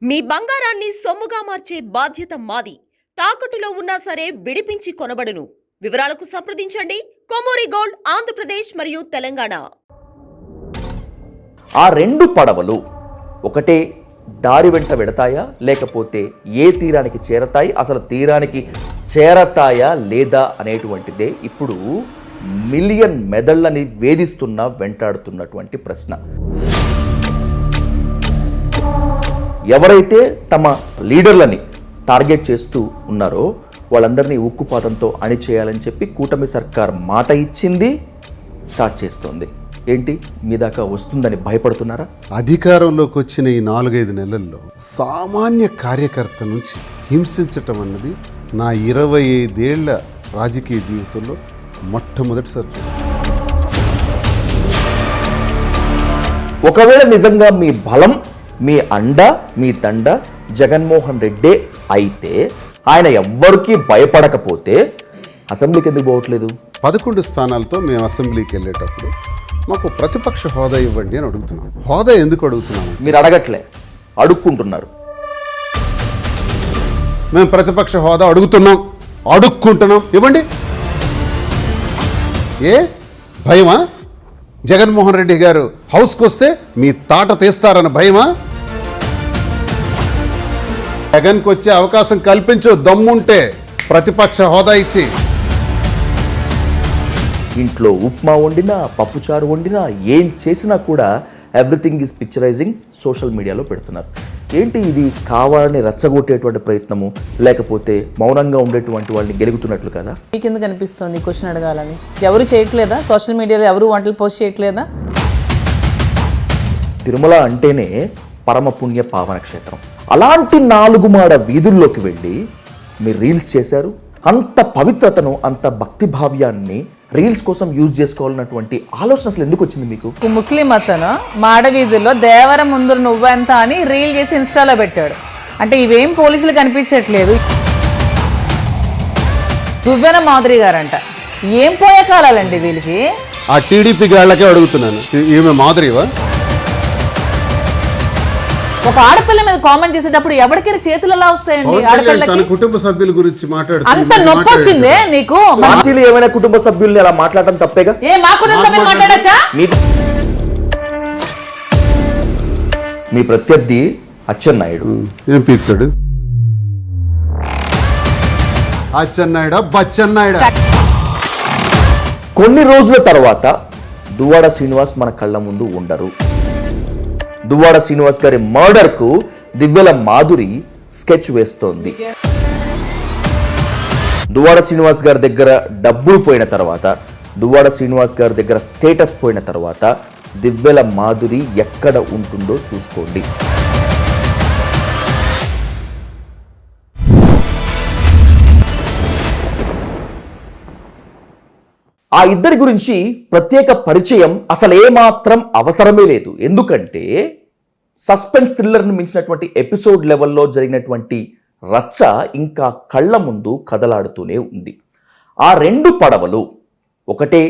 మీ బంగారాన్ని సొమ్ముగా మార్చే బాధ్యత మాది. తాకట్టులో ఉన్నా సరే విడిపించి కొనబడును. వివరాలకు సంప్రదించండి కొమూరి గోల్డ్, ఆంధ్రప్రదేశ్ మరియు తెలంగాణ. ఆ రెండు పడవలు ఒకటే దారి వెంట వెడతాయా, లేకపోతే ఏ తీరానికి చేరతాయి, అసలు తీరానికి చేరతాయా లేదా అనేటువంటిదే ఇప్పుడు మిలియన్ మెదళ్ళని వేధిస్తున్న వెంటాడుతున్నటువంటి ప్రశ్న. ఎవరైతే తమ లీడర్లని టార్గెట్ చేస్తూ ఉన్నారో వాళ్ళందరినీ ఉక్కుపాతంతో అణిచేయాలని చెప్పి కూటమి సర్కార్ మాట ఇచ్చింది, స్టార్ట్ చేస్తోంది. ఏంటి మీ దాకా వస్తుందని భయపడుతున్నారా? అధికారంలోకి వచ్చిన ఈ 4-5 నెలల్లో సామాన్య కార్యకర్త నుంచి హింసించటం అన్నది నా 25 ఏళ్ల రాజకీయ జీవితంలో మొట్టమొదటిసారి చూస్తాను. ఒకవేళ నిజంగా మీ బలం, మీ అండ, మీ దండ జగన్మోహన్ రెడ్డే అయితే ఆయన ఎవ్వరికీ భయపడకపోతే అసెంబ్లీకి ఎందుకు పోవట్లేదు? 11 స్థానాలతో మేము అసెంబ్లీకి వెళ్ళేటప్పుడు మాకు ప్రతిపక్ష హోదా ఇవ్వండి అని అడుగుతున్నాం. హోదా ఎందుకు అడుగుతున్నాము? మీరు అడగట్లే, అడుక్కుంటున్నారు. మేము ప్రతిపక్ష హోదా అడుక్కుంటున్నాం, ఇవ్వండి. ఏ భయమా? జగన్మోహన్ రెడ్డి గారు హౌస్కి వస్తే మీ తాట తీస్తారన్న భయమా? జగన్కి వచ్చే అవకాశం కల్పించు, దమ్ముంటే ప్రతిపక్ష హోదా ఇచ్చి. ఇంట్లో ఉప్మా వండినా, పప్పుచారు వండినా, ఏం చేసినా కూడా ఎవ్రీథింగ్ ఈజ్ పిక్చరైజింగ్ సోషల్ మీడియాలో పెడుతున్నారు. ఏంటి ఇది? కావాలని రెచ్చగొట్టేటువంటి ప్రయత్నము, లేకపోతే మౌనంగా ఉండేటువంటి వాళ్ళని గెలుగుతున్నట్లు కదా? మీకు ఎందుకు అనిపిస్తుంది క్వశ్చన్ అడగాలని? ఎవరు చేయట్లేదా? సోషల్ మీడియాలో ఎవరు వంటలు పోస్ట్ చేయట్లేదా? తిరుమల అంటేనే పరమ పుణ్య పావన క్షేత్రం. అలాంటి 4 మాడ వీధుల్లోకి వెళ్ళి మీరు రీల్స్ చేశారు. అంత పవిత్రతను, అంత భక్తిభావ్యాన్ని రీల్స్ కోసం యూజ్ చేసుకోవాలన్నటువంటి ఆలోచన అసలు ఎందుకు వచ్చింది మీకు? ముస్లిం అతను మాడవీధుల్లో దేవరం ముందు నువ్వెంత అని రీల్ చేసి ఇన్స్టాలో పెట్టాడు. అంటే ఇవేం పోలీసులు కనిపించట్లేదు. దువ్వెన మాధురి గారంట. ఏం పోయే కాలాలండి వీళ్ళకి? ఆ టీడీపీ గాళ్ళకే అడుగుతున్నాను, ఈమె మాధురివా? ఒక ఆడపిల్ల మీద కామెంట్ చేసేటప్పుడు ఎవరికైనా చేతులు ఎలా వస్తాయండి? ఆడపిల్లకి కుటుంబ సభ్యుల గురించి అంత నొప్పి వచ్చిందే నీకు? పార్టీలు ఏమైనా కుటుంబ సభ్యుల్ని అలా మాట్లాడటం తప్పేగా? ఏ మా కుటుంబ సభ్యులు మాట్లాడచ్చా? మీ ప్రత్యర్థి అచ్చెన్నాయుడు ఏం పీకుతాడు? అచ్చెన్నాయుడా బచ్చెన్నాయుడా? కొన్ని రోజుల తర్వాత దువ్వాడ శ్రీనివాస్ మన కళ్ళ ముందు ఉండరు. దువ్వాడ శ్రీనివాస్ గారి మర్డర్కు దివ్యల మాధురి స్కెచ్ వేస్తోంది. దువ్వాడ శ్రీనివాస్ గారి దగ్గర డబ్బులు పోయిన తర్వాత, దువ్వాడ శ్రీనివాస్ గారి దగ్గర స్టేటస్ పోయిన తర్వాత దివ్యల మాధురి ఎక్కడ ఉంటుందో చూసుకోండి. ఆ ఇద్దరి గురించి ప్రత్యేక పరిచయం అసలు ఏమాత్రం అవసరమే లేదు. ఎందుకంటే సస్పెన్స్ థ్రిల్లర్ను మించినటువంటి ఎపిసోడ్ లెవెల్లో జరిగినటువంటి రచ్చ ఇంకా కళ్ళ ముందు కదలాడుతూనే ఉంది. ఆ రెండు పడవలు ఒకటే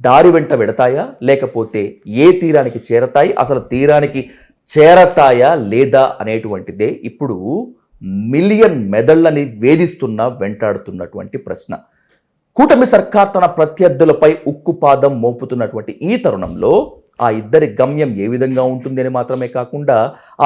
దారి వెంట వెడతాయా, లేకపోతే ఏ తీరానికి చేరతాయి, అసలు తీరానికి చేరతాయా లేదా అనేటువంటిదే ఇప్పుడు మిలియన్ మెదళ్ళని వేధిస్తున్న వెంటాడుతున్నటువంటి ప్రశ్న. కూటమి సర్కార్ తన ప్రత్యర్థులపై ఉక్కుపాదం మోపుతున్నటువంటి ఈ తరుణంలో ఆ ఇద్దరి గమ్యం ఏ విధంగా ఉంటుంది అని మాత్రమే కాకుండా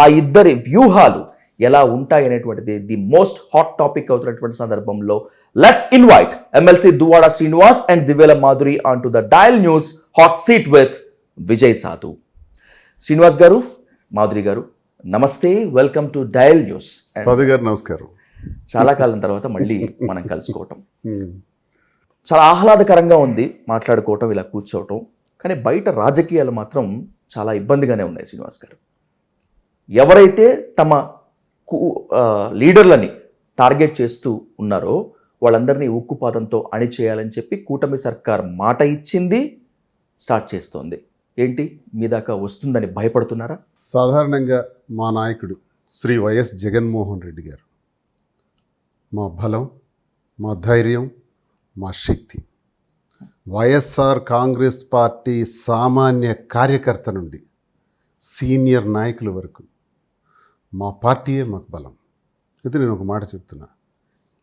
ఆ ఇద్దరి వ్యూహాలు ఎలా ఉంటాయనేటువంటిది ది మోస్ట్ హాట్ టాపిక్ అవుతున్నటువంటి సందర్భంలో let's invite MLC Duvvada Srinivas and Divvala Madhuri on to the Dial News hot seat with Vijay Sadhu. Srinivas గారు, మాధురి గారు, నమస్తే, వెల్కమ్ టు డయల్ న్యూస్. సాధు గారు నమస్కారం. చాలా కాలం తర్వాత మళ్ళీ మనం కలుసుకోవటం చాలా ఆహ్లాదకరంగా ఉంది, మాట్లాడుకోవటం, ఇలా కూర్చోవటం. కానీ బయట రాజకీయాలు మాత్రం చాలా ఇబ్బందిగానే ఉన్నాయి. శ్రీనివాస్ గారు, ఎవరైతే తమ లీడర్లని టార్గెట్ చేస్తూ ఉన్నారో వాళ్ళందరినీ ఉక్కుపాతంతో అణిచేయాలని చెప్పి కూటమి సర్కార్ మాట ఇచ్చింది, స్టార్ట్ చేస్తోంది. ఏంటి మీ దాకా వస్తుందని భయపడుతున్నారా? సాధారణంగా మా నాయకుడు శ్రీ వైఎస్ జగన్మోహన్ రెడ్డి గారు మా బలం, మా ధైర్యం, మా శక్తి. వైఎస్ఆర్ కాంగ్రెస్ పార్టీ సామాన్య కార్యకర్త నుండి సీనియర్ నాయకుల వరకు మా పార్టీయే మాకు బలం. అయితే నేను ఒక మాట చెప్తున్నా,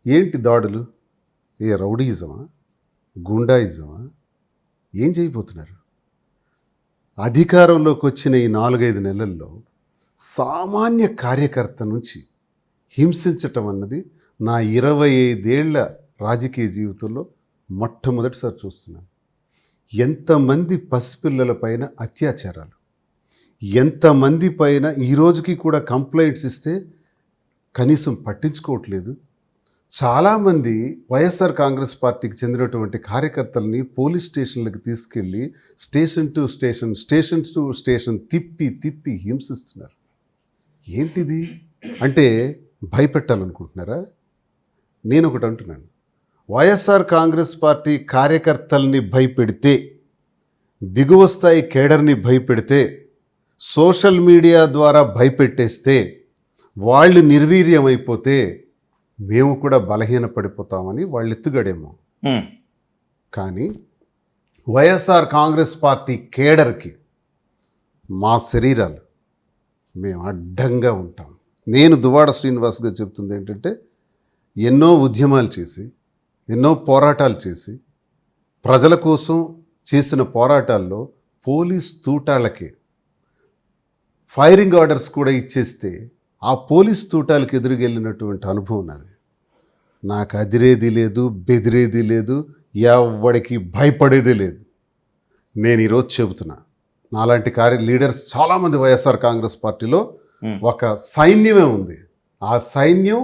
ఏంటి దాడులు? ఏ రౌడీయిజమా, గుండాయిజమా? ఏం చేయబోతున్నారు? అధికారంలోకి వచ్చిన ఈ 4-5 నెలల్లో సామాన్య కార్యకర్త నుంచి హింసించటం అన్నది నా 25 ఏళ్ల రాజకీయ జీవితంలో మొట్టమొదటిసారి చూస్తున్నాను. ఎంతమంది పసిపిల్లల పైన అత్యాచారాలు, ఎంతమంది పైన ఈ రోజుకి కూడా కంప్లైంట్స్ ఇస్తే కనీసం పట్టించుకోవట్లేదు. చాలామంది వైఎస్ఆర్ కాంగ్రెస్ పార్టీకి చెందినటువంటి కార్యకర్తల్ని పోలీస్ స్టేషన్లకు తీసుకెళ్ళి స్టేషన్ టు స్టేషన్ తిప్పి హింసిస్తున్నారు. ఏంటిది అంటే భయపెట్టాలనుకుంటున్నారా? నేను ఒకటి అంటున్నాను, వైఎస్ఆర్ కాంగ్రెస్ పార్టీ కార్యకర్తల్ని భయపెడితే, దిగువ స్థాయి కేడర్ని భయపెడితే, సోషల్ మీడియా ద్వారా భయపెట్టేస్తే, వాళ్ళు నిర్వీర్యమైపోతే మేము కూడా బలహీనపడిపోతామని వాళ్ళు ఎత్తుగడేమో. కానీ వైఎస్ఆర్ కాంగ్రెస్ పార్టీ కేడర్కి మా శరీరాలు మేము అడ్డంగా ఉంటాం. నేను దువ్వాడ శ్రీనివాస్గా చెప్తుంది ఏంటంటే, ఎన్నో ఉద్యమాలు చేసి, ఎన్నో పోరాటాలు చేసి, ప్రజల కోసం చేసిన పోరాటాల్లో పోలీస్ తూటాలకి ఫైరింగ్ ఆర్డర్స్ కూడా ఇచ్చేస్తే ఆ పోలీస్ తూటాలకు ఎదురుగెళ్ళినటువంటి అనుభవం నాది. నాకు అదిరేది లేదు, బెదిరేది లేదు, ఎవడికి భయపడేది లేదు. నేను ఈరోజు చెబుతున్నా, నాలాంటి లీడర్స్ చాలామంది వైఎస్ఆర్ కాంగ్రెస్ పార్టీలో ఒక సైన్యమే ఉంది. ఆ సైన్యం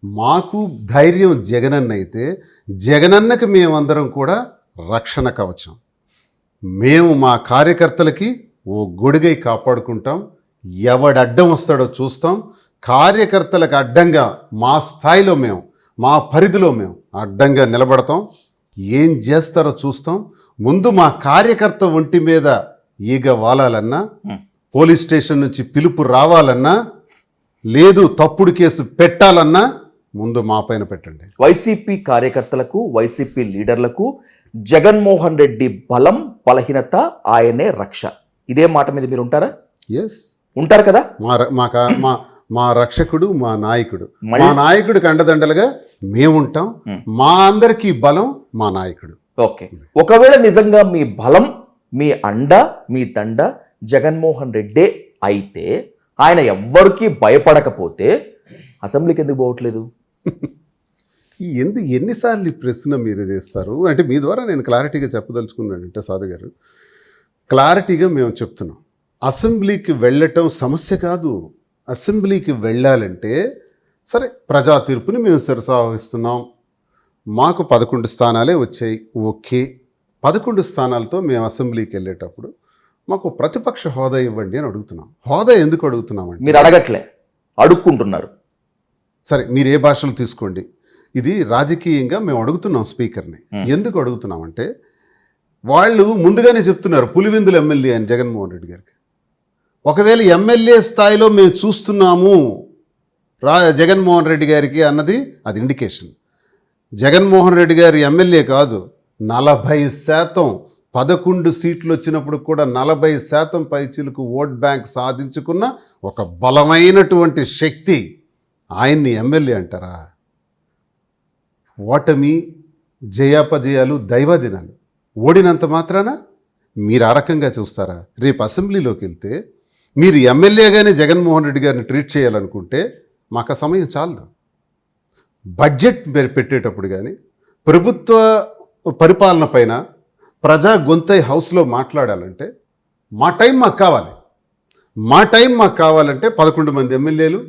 మాకు ధైర్యం జగనన్న అయితే, జగనన్నకి మేమందరం కూడా రక్షణ కవచం. మేము మా కార్యకర్తలకి ఓ గొడుగై కాపాడుకుంటాం. ఎవడు అడ్డం వస్తాడో చూస్తాం. కార్యకర్తలకు అడ్డంగా మా స్థాయిలో మేము, మా పరిధిలో మేము అడ్డంగా నిలబడతాం. ఏం చేస్తారో చూస్తాం. ముందు మా కార్యకర్త ఒంటి మీద ఈగ వాలాలన్నా, పోలీస్ స్టేషన్ నుంచి పిలుపు రావాలన్నా, లేదు తప్పుడు కేసు పెట్టాలన్నా ముందు మా పైన పెట్టండి. వైసీపీ కార్యకర్తలకు, వైసీపీ లీడర్లకు జగన్మోహన్ రెడ్డి బలం, బలహీనత, ఆయనే రక్ష. ఇదే మాట మీద మీరు ఉంటారా? ఎస్, ఉంటారు కదా. మా రక్షకుడు, మా నాయకుడు, మా నాయకుడికి అండదండలుగా మేముంటాం. మా అందరికీ బలం మా నాయకుడు. ఓకే, ఒకవేళ నిజంగా మీ బలం, మీ అండ, మీ దండ జగన్మోహన్ రెడ్డే అయితే, ఆయన ఎవ్వరికీ భయపడకపోతే అసెంబ్లీకి ఎందుకు పోవట్లేదు? ఎన్నిసార్లు ఈ ప్రశ్న మీరు చేస్తారు అంటే, మీ ద్వారా నేను క్లారిటీగా చెప్పదలుచుకున్నానంటే సాధు గారు, క్లారిటీగా మేము చెప్తున్నాం. అసెంబ్లీకి వెళ్ళటం సమస్య కాదు. అసెంబ్లీకి వెళ్ళాలంటే సరే, ప్రజా తీర్పుని మేము శిరసావహిస్తున్నాం. మాకు 11 స్థానాలే వచ్చాయి. ఓకే, 11 స్థానాలతో మేము అసెంబ్లీకి వెళ్ళేటప్పుడు మాకు ప్రతిపక్ష హోదా ఇవ్వండి అని అడుగుతున్నాం. హోదా ఎందుకు అడుగుతున్నామంటే, మీరు అడగట్లే, అడుక్కుంటున్నారు. సరే, మీరు ఏ భాషలు తీసుకోండి, ఇది రాజకీయంగా మేము అడుగుతున్నాం స్పీకర్ని. ఎందుకు అడుగుతున్నామంటే, వాళ్ళు ముందుగానే చెప్తున్నారు పులివెందుల ఎమ్మెల్యే అని జగన్మోహన్ రెడ్డి గారికి. ఒకవేళ ఎమ్మెల్యే స్థాయిలో మేము చూస్తున్నాము జగన్మోహన్ రెడ్డి గారికి అన్నది అది ఇండికేషన్. జగన్మోహన్ రెడ్డి గారి ఎమ్మెల్యే కాదు, 40% 11 సీట్లు వచ్చినప్పుడు కూడా 40% పైచీలకు ఓట్ బ్యాంక్ సాధించుకున్న ఒక బలమైనటువంటి శక్తి. ఆయన్ని ఎమ్మెల్యే అంటారా? ఓటమి, జయాపజయాలు దైవాదినాలు. ఓడినంత మాత్రాన మీరు ఆ రకంగా చూస్తారా? రేపు అసెంబ్లీలోకి వెళ్తే మీరు ఎమ్మెల్యేగానే జగన్మోహన్ రెడ్డి గారిని ట్రీట్ చేయాలనుకుంటే మాకు ఆ సమయం చాలదు. బడ్జెట్ పెట్టేటప్పుడు కానీ, ప్రభుత్వ పరిపాలన పైన ప్రజా గొంతై హౌస్లో మాట్లాడాలంటే మా టైం మాకు కావాలి. మా టైం మాకు కావాలంటే 11 మంది ఎమ్మెల్యేలు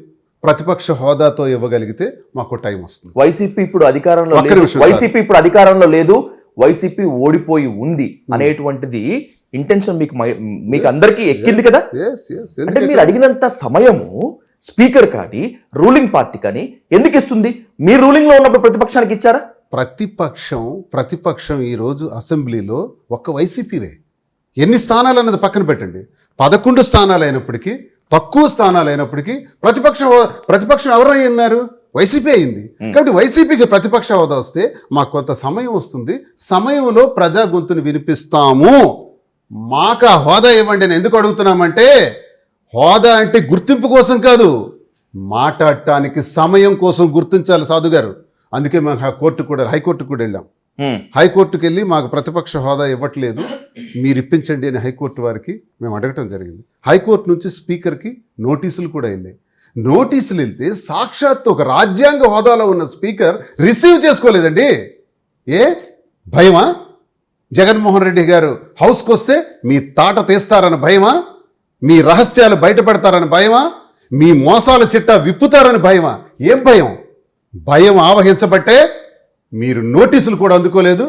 ప్రతిపక్ష హోదాతో ఇవ్వగలిగితే మాకు టైం వస్తుంది. వైసీపీ ఇప్పుడు అధికారంలో లేదు, వైసీపీ ఓడిపోయి ఉంది అనేటువంటిది ఇంటెన్షన్ మీకు అందరికీ ఎక్కింది కదా. అంటే మీరు అడిగినంత సమయము స్పీకర్ కానీ, రూలింగ్ పార్టీ కానీ ఎందుకు ఇస్తుంది? మీరు రూలింగ్ లో ఉన్నప్పుడు ప్రతిపక్షానికి ఇచ్చారా? ప్రతిపక్షం ఈరోజు అసెంబ్లీలో ఒక్క వైసీపీవే. ఎన్ని స్థానాలు అన్నది పక్కన పెట్టండి, 11 స్థానాలు అయినప్పటికీ, తక్కువ స్థానాలు అయినప్పటికీ ప్రతిపక్షం ఎవరు ఉన్నారు? వైసీపీ అయింది. కాబట్టి వైసీపీకి ప్రతిపక్ష హోదా వస్తే మాకు కొంత సమయం వస్తుంది. సమయంలో ప్రజా గొంతుని వినిపిస్తాము. మాకు ఆ హోదా ఇవ్వండి అని ఎందుకు అడుగుతున్నామంటే, హోదా అంటే గుర్తింపు కోసం కాదు, మాట్లాడటానికి సమయం కోసం గుర్తించాలి సాధు గారు. అందుకే మేము హైకోర్టుకు కూడా వెళ్ళాం. హైకోర్టుకు వెళ్ళి మాకు ప్రతిపక్ష హోదా ఇవ్వట్లేదు, మీరు ఇప్పించండి అని హైకోర్టు వారికి మేము అడగటం జరిగింది. హైకోర్టు నుంచి స్పీకర్కి నోటీసులు కూడా వెళ్ళాయి. నోటీసులు వెళ్తే సాక్షాత్తు ఒక రాజ్యాంగ హోదాలో ఉన్న స్పీకర్ రిసీవ్ చేసుకోలేదండి. ఏ భయమా? జగన్మోహన్ రెడ్డి గారు హౌస్కి వస్తే మీ తాట తీస్తారని భయమా? మీ రహస్యాలు బయటపెడతారని భయమా? మీ మోసాల చిట్టా విప్పుతారని భయమా? ఏం భయం? భయం ఆవహించబట్టే మీరు నోటీసులు కూడా అందుకోలేదు.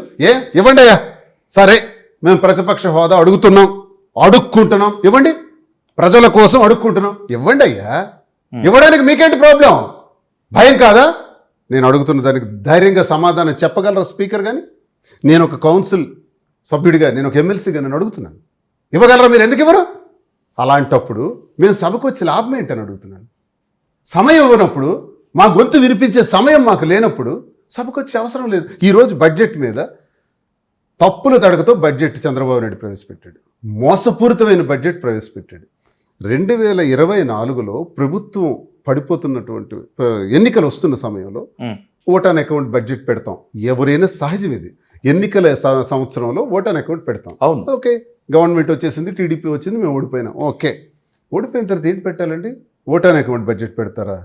ఇవ్వండి అయ్యా, సరే మేము ప్రతిపక్ష హోదా అడుక్కుంటున్నాం, ఇవ్వండి, ప్రజల కోసం అడుక్కుంటున్నాం, ఇవ్వండి అయ్యా. ఇవ్వడానికి మీకేంటి ప్రాబ్లం? భయం కాదా? నేను అడుగుతున్న దానికి ధైర్యంగా సమాధానం చెప్పగలరా స్పీకర్? కానీ నేను ఒక కౌన్సిల్ సభ్యుడిగా, నేను ఒక ఎమ్మెల్సీగా నేను అడుగుతున్నాను, ఇవ్వగలరా? మీరు ఎందుకు ఇవ్వరు? అలాంటప్పుడు మేము సభకు వచ్చి లాభం ఏంటని అడుగుతున్నాను. సమయం ఇవ్వనప్పుడు, మా గొంతు వినిపించే సమయం మాకు లేనప్పుడు సభకు వచ్చే అవసరం లేదు. ఈరోజు బడ్జెట్ మీద తప్పుల తడకతో బడ్జెట్ చంద్రబాబు నాయుడు ప్రవేశపెట్టాడు. మోసపూరితమైన బడ్జెట్ ప్రవేశపెట్టాడు. 2024లో ప్రభుత్వం పడిపోతున్నటువంటి ఎన్నికలు వస్తున్న సమయంలో ఓట్ ఆన్ అకౌంట్ బడ్జెట్ పెడతాం. ఎవరైనా సహజం ఇది. ఎన్నికల సంవత్సరంలో ఓట్ ఆన్ అకౌంట్ పెడతాం. అవును, ఓకే, గవర్నమెంట్ వచ్చేసింది, టీడీపీ వచ్చింది, మేము ఓడిపోయినాం. ఓకే, ఓడిపోయిన తర్వాత ఏంటి పెట్టాలండి? ఓట్ ఆన్ అకౌంట్ బడ్జెట్ పెడతారా?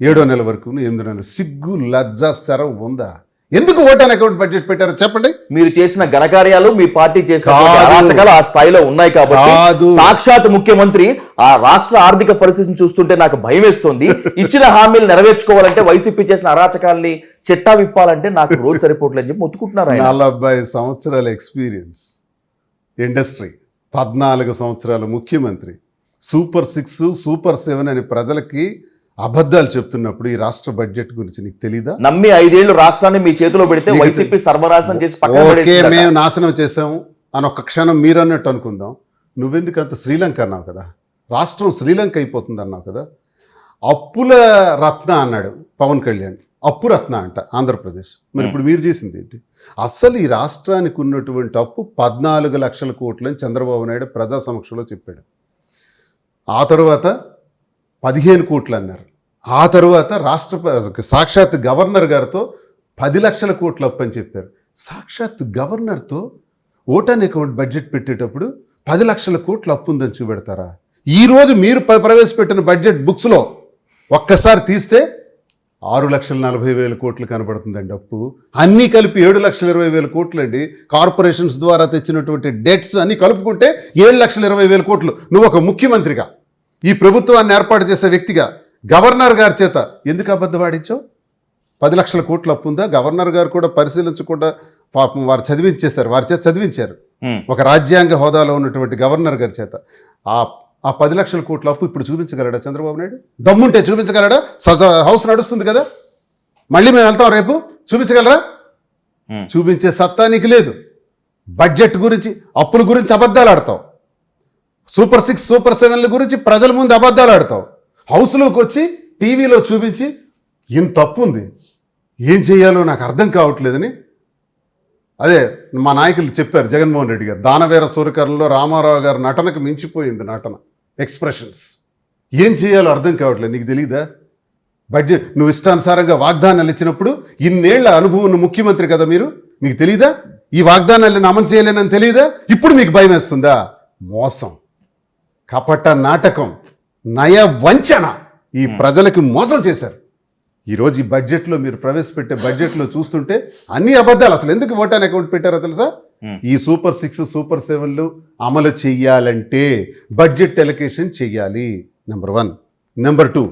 7వ నెల వరకు, 8వ నెల, సిగ్గు లజ్జా శరం ఉందా? ఎందుకు ఓట్ ఆన్ అకౌంట్ బడ్జెట్ పెట్టారో చెప్పండి. మీరు చేసిన ఘనకార్యాలు, మీ పార్టీ చేసిన అరాచకాలు ఆ స్థాయిలో ఉన్నాయి కాబట్టి సాక్షాత్ ముఖ్యమంత్రి ఆ రాష్ట్ర ఆర్థిక పరిస్థితిని చూస్తుంటే నాకు భయం వేస్తుంది. ఇచ్చిన హామీలు నెరవేర్చుకోవాలంటే వైసీపీ చేసిన అరాచకాల్ని చిట్టా విప్పాలంటే నాకు రోజు సరిపోవట్లేదని చెప్పి మొత్తుకుంటున్నారు. 40 సంవత్సరాల ఎక్స్పీరియన్స్, ఇండస్ట్రీ, 14 సంవత్సరాల ముఖ్యమంత్రి, సూపర్ 6, సూపర్ 7 అని ప్రజలకి అబద్ధాలు చెప్తున్నప్పుడు ఈ రాష్ట్ర బడ్జెట్ గురించి నీకు తెలీదా? నమ్మి 5 ఏళ్లు రాష్ట్రాన్ని మీ చేతిలో పెడితే వైసీపీ సర్వనాశనం చేసి ఓకే, మేము నాశనం చేసాము అని ఒక్క క్షణం మీరు అన్నట్టు అనుకుందాం. నువ్వెందుకు అంత శ్రీలంక అన్నావు కదా, రాష్ట్రం శ్రీలంక అయిపోతుంది అన్నావు కదా. అప్పుల రత్న అన్నాడు పవన్ కళ్యాణ్, అప్పు రత్న అంట ఆంధ్రప్రదేశ్. మరి ఇప్పుడు మీరు చేసింది ఏంటి? అసలు ఈ రాష్ట్రానికి ఉన్నటువంటి అప్పు 14 లక్షల కోట్లు అని చంద్రబాబు నాయుడు ప్రజా సమక్షంలో చెప్పాడు. ఆ తర్వాత 15 కోట్లు అన్నారు. ఆ తర్వాత సాక్షాత్ గవర్నర్ గారితో 10 లక్షల కోట్లు అప్పు అని చెప్పారు. సాక్షాత్ గవర్నర్తో ఓట్ ఆన్ అకౌంట్ బడ్జెట్ పెట్టేటప్పుడు 10 లక్షల కోట్లు అప్పు ఉందని చూపెడతారా? ఈరోజు మీరు ప్రవేశపెట్టిన బడ్జెట్ బుక్స్లో ఒక్కసారి తీస్తే 6,40,000 కోట్లు కనబడుతుందండి అప్పు. అన్నీ కలిపి 7,20,000 కోట్లు అండి. కార్పొరేషన్స్ ద్వారా తెచ్చినటువంటి డెట్స్ అన్నీ కలుపుకుంటే 7,20,000 కోట్లు. నువ్వు ఒక ముఖ్యమంత్రిగా, ఈ ప్రభుత్వాన్ని ఏర్పాటు చేసే వ్యక్తిగా గవర్నర్ గారి చేత ఎందుకు అబద్ధం ఆడించావు? 10 లక్షల కోట్లు అప్పు ఉందా? గవర్నర్ గారు కూడా పరిశీలించకుండా పాపం వారు చదివించేశారు, వారి చేత చదివించారు. ఒక రాజ్యాంగ హోదాలో ఉన్నటువంటి గవర్నర్ గారి చేత ఆ 10 లక్షల కోట్ల అప్పు ఇప్పుడు చూపించగలడా చంద్రబాబు నాయుడు? దమ్ముంటే చూపించగలడా? హౌస్ నడుస్తుంది కదా, మళ్ళీ మేము వెళ్తాం రేపు, చూపించగలరా? చూపించే సత్తా నీకు లేదు. బడ్జెట్ గురించి, అప్పుల గురించి అబద్ధాలు ఆడతావు. సూపర్ 6, సూపర్ 7ల గురించి ప్రజల ముందు అబద్ధాలు ఆడతావు. హౌస్లోకి వచ్చి టీవీలో చూపించి ఇంత తప్పు ఉంది, ఏం చేయాలో నాకు అర్థం కావట్లేదని. అదే మా నాయకులు చెప్పారు, జగన్మోహన్ రెడ్డి గారు, దానవీర సూరకర్ణలో రామారావు గారి నటనకు మించిపోయింది నటన, ఎక్స్ప్రెషన్స్. ఏం చేయాలో అర్థం కావట్లేదు. నీకు తెలీదా? బడ్జెట్ నువ్వు ఇష్టానుసారంగా వాగ్దానాలు ఇచ్చినప్పుడు, ఇన్నేళ్ల అనుభవం ఉన్న ముఖ్యమంత్రి కదా మీరు, మీకు తెలీదా? ఈ వాగ్దానాలను అమలు చేయలేనని తెలీదా? ఇప్పుడు మీకు భయం వేస్తుందా? మోసం, కపట నాటకం, నయ వంచన ఈ ప్రజలకు మోసం చేశారు. ఈరోజు ఈ బడ్జెట్లో మీరు ప్రవేశపెట్టే బడ్జెట్లో చూస్తుంటే అన్ని అబద్ధాలు. అసలు ఎందుకు ఓట్ ఆన్ అకౌంట్ పెట్టారో తెలుసా? ఈ సూపర్ 6, సూపర్ 7లు అమలు చెయ్యాలంటే బడ్జెట్ ఎలకేషన్ చెయ్యాలి, నెంబర్ 1. నెంబర్ 2,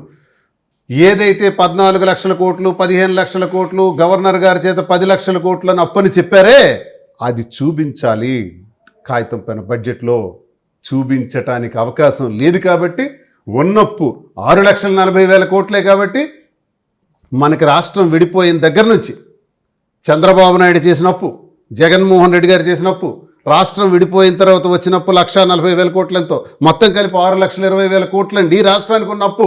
ఏదైతే 14 లక్షల కోట్లు, 15 లక్షల కోట్లు గవర్నర్ గారి చేత 10 లక్షల కోట్లను అప్పని చెప్పారే, అది చూపించాలి. కాగితం పైన బడ్జెట్లో చూపించటానికి అవకాశం లేదు కాబట్టి ఉన్నప్పు 6,40,000 కోట్లే. కాబట్టి మనకి రాష్ట్రం విడిపోయిన దగ్గర నుంచి చంద్రబాబు నాయుడు చేసినప్పు, జగన్మోహన్ రెడ్డి గారు చేసినప్పు, రాష్ట్రం విడిపోయిన తర్వాత వచ్చినప్పు 1,40,000 కోట్లంతో మొత్తం కలిపి 6,20,000 కోట్లండి రాష్ట్రానికి ఉన్న అప్పు.